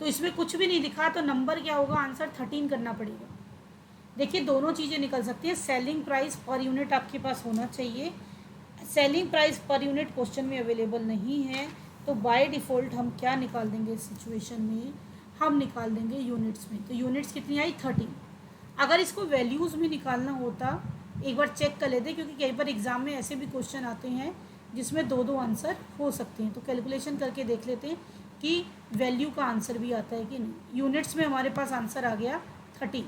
तो इसमें कुछ भी नहीं लिखा तो नंबर क्या होगा, आंसर 13 करना पड़ेगा। देखिए दोनों चीज़ें निकल सकती हैं, सेलिंग प्राइस पर यूनिट आपके पास होना चाहिए, selling price per unit question में अवेलेबल नहीं है, तो बाय डिफ़ॉल्ट हम क्या निकाल देंगे इस सिचुएशन में, हम निकाल देंगे यूनिट्स में। तो यूनिट्स कितनी आई, 13। अगर इसको वैल्यूज़ में निकालना होता, एक बार चेक कर लेते, क्योंकि कई बार एग्ज़ाम में ऐसे भी क्वेश्चन आते हैं जिसमें दो आंसर हो सकते हैं, तो कैलकुलेशन करके देख लेते हैं कि वैल्यू का आंसर भी आता है कि नहीं। यूनिट्स में हमारे पास आंसर आ गया 13,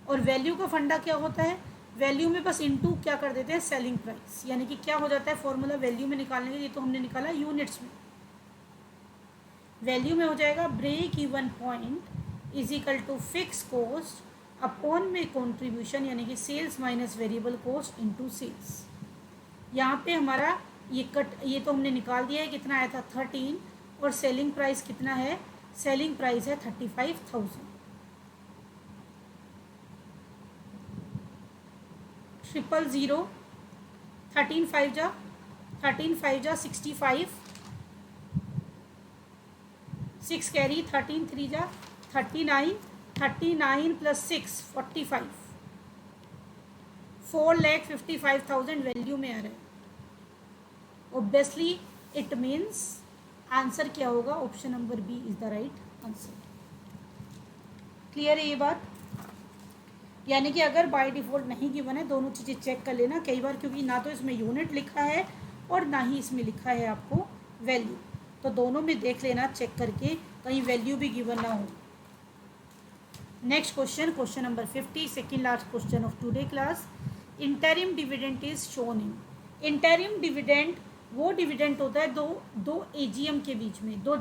और वैल्यू का फंडा क्या होता है, वैल्यू में बस इनटू क्या कर देते हैं, सेलिंग प्राइस, यानी कि क्या हो जाता है फॉर्मूला वैल्यू में निकालने के लिए, तो हमने निकाला यूनिट्स में। वैल्यू में हो जाएगा break even point is equal to fix cost upon में कॉन्ट्रीब्यूशन, यानी कि sales minus variable cost into sales. यहाँ पे हमारा ये ये तो हमने निकाल दिया है, कितना आया था 13, और सेलिंग प्राइस कितना है, सेलिंग प्राइस है 35,000। 000, 13 5 जा 65, 6 कैरी, 13 3 जा 39, 39 प्लस 6 45, 4,55,000 वैल्यू में आ रहा है। ऑब्वियसली इट मीन्स आंसर क्या होगा, option number B is the right answer. Clear है ये बात, यानी कि अगर बाय डिफ़ॉल्ट नहीं गिवन है, दोनों चीज़ें चेक कर लेना कई बार, क्योंकि ना तो इसमें यूनिट लिखा है और ना ही इसमें लिखा है आपको वैल्यू, तो दोनों में देख लेना चेक करके, कहीं वैल्यू भी गिवन ना हो। Next question, question number 50, second last question of today class. Interim dividend is shown in. Interim dividend वो डिविडेंड होता है दो एजीएम के बीच में, दो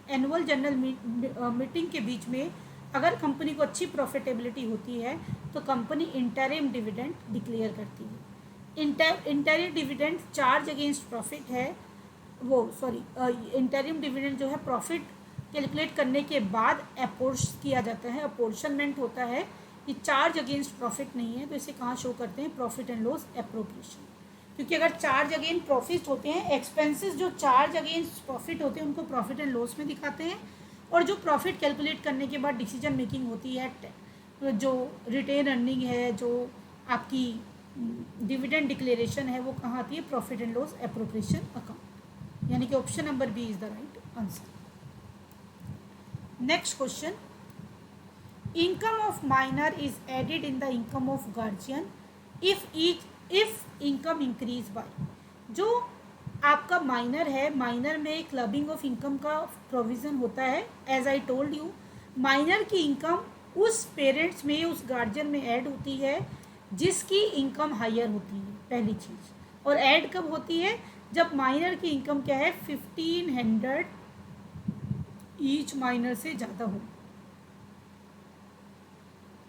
एनुअल जनरल मीटिंग के बीच में, अगर कंपनी को अच्छी प्रॉफिटेबिलिटी होती है तो कंपनी इंटरिम डिविडेंड डिक्लेयर करती है। Interim dividend charge against profit है, इंटरिम डिविडेंड जो है प्रॉफिट कैलकुलेट करने के बाद अपोर्श किया जाता है, अपोर्शनमेंट होता है, ये चार्ज अगेंस्ट प्रॉफिट नहीं है, तो इसे कहाँ शो करते हैं, प्रॉफिट एंड लॉस एप्रोप्रिएशन। क्योंकि अगर चार्ज अगेन प्रॉफिट होते हैं, एक्सपेंसेस जो चार्ज अगेंस्ट प्रॉफिट होते हैं उनको प्रॉफिट एंड लॉस में दिखाते हैं, और जो प्रॉफिट कैलकुलेट करने के बाद डिसीजन मेकिंग होती है, जो रिटेन अर्निंग है, जो आपकी डिविडेंड डिक्लेरेशन है, वो कहाँ आती है? Profit and loss appropriation account. यानी कि option number B is the right answer. Next question, income of minor is added in the income of guardian if income increase by। जो आपका माइनर है, माइनर में क्लबिंग ऑफ इनकम का प्रोविज़न होता है। As I told you, minor की इनकम उस पेरेंट्स में, उस गार्जियन में ऐड होती है जिसकी इनकम हायर होती है, पहली चीज़। और ऐड कब होती है? जब माइनर की इनकम क्या है? 1500 ईच माइनर से ज़्यादा हो,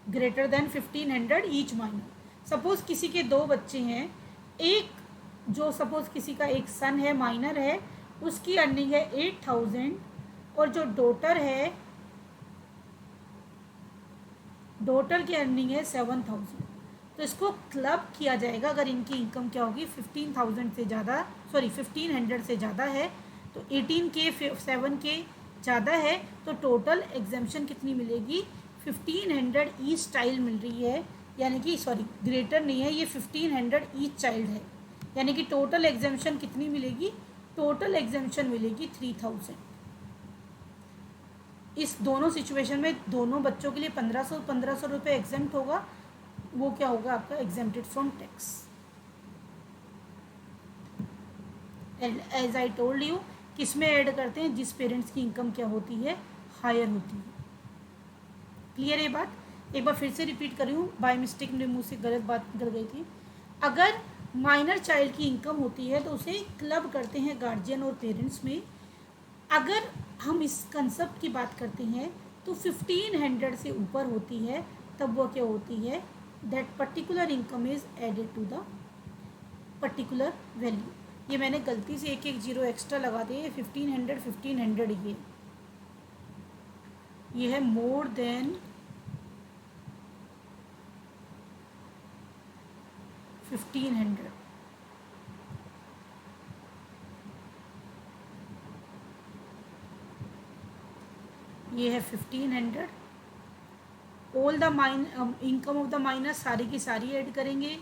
greater than 1500 each minor. Suppose किसी के 2 बच्चे हैं, एक जो सपोज किसी का एक सन है, माइनर है, उसकी अर्निंग है 8000, और जो डॉटर है, डॉटर की अर्निंग है 7000। तो इसको क्लब किया जाएगा अगर इनकी इनकम क्या होगी? 15,000 से ज़्यादा, सॉरी 1500 से ज़्यादा है, तो 18K 7K ज़्यादा है, तो टोटल एग्जेम्पशन कितनी मिलेगी? 1500 ईच चाइल्ड मिल रही है, यानी कि सॉरी ग्रेटर नहीं है, ये 1500 ईच चाइल्ड है, यानी कि टोटल एग्जेम्पशन कितनी मिलेगी? टोटल एग्जेम्पशन मिलेगी 3000। इस दोनों सिचुएशन में दोनों बच्चों के लिए 1500 रुपये एग्जेम्प्ट होगा, वो क्या होगा आपका? Exempted from tax. As I told you, किस में ऐड करते हैं? जिस पेरेंट्स की इनकम क्या होती है? हायर होती है। क्लियर है बात? एक बार फिर से रिपीट कर रही हूँ, बाय मिस्टेक मेरे मुंह से गलत बात निकल गई थी। अगर माइनर चाइल्ड की इनकम होती है तो उसे क्लब करते हैं गार्जियन और पेरेंट्स में। अगर हम इस कंसेप्ट की बात करते हैं तो 1500 से ऊपर होती है, तब वो क्या होती है? That particular income is added to the particular value. ये मैंने गलती से एक जीरो एक्स्ट्रा लगा दिए, 1500 ये है मोर देन 1500। ये है 1500। All the income of the minor सारी की सारी ऐड करेंगे।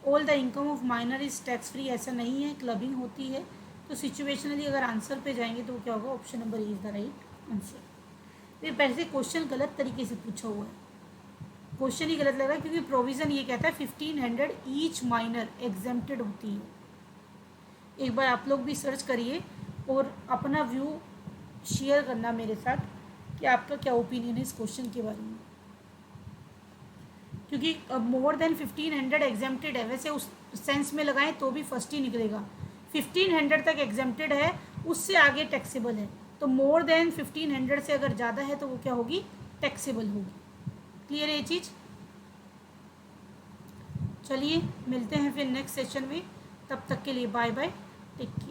All the income of minor is tax free, ऐसा नहीं है, क्लबिंग होती है। तो सिचुएशनली अगर आंसर पे जाएंगे तो क्या होगा? Option number is the right answer. ये पहले क्वेश्चन गलत तरीके से पूछा हुआ है, क्वेश्चन ही गलत लग रहा है, क्योंकि प्रोविज़न ये कहता है 1500 ईच माइनर एग्जेम्प्टेड होती है। एक बार आप लोग भी सर्च करिए और अपना व्यू शेयर करना मेरे साथ कि आपका क्या ओपिनियन है इस क्वेश्चन के बारे में, क्योंकि अब मोर देन 1500 एग्जेम्प्टेड है। वैसे उस सेंस में लगाएं तो भी फर्स्ट ही निकलेगा। 1500 तक एग्जेम्प्टेड है, उससे आगे टैक्सेबल है, तो मोर देन 1500 से अगर ज़्यादा है तो वो क्या होगी? टैक्सेबल होगी। क्लियर है ये चीज़? चलिए मिलते हैं फिर नेक्स्ट सेशन में, तब तक के लिए बाय बाय, टेक केयर।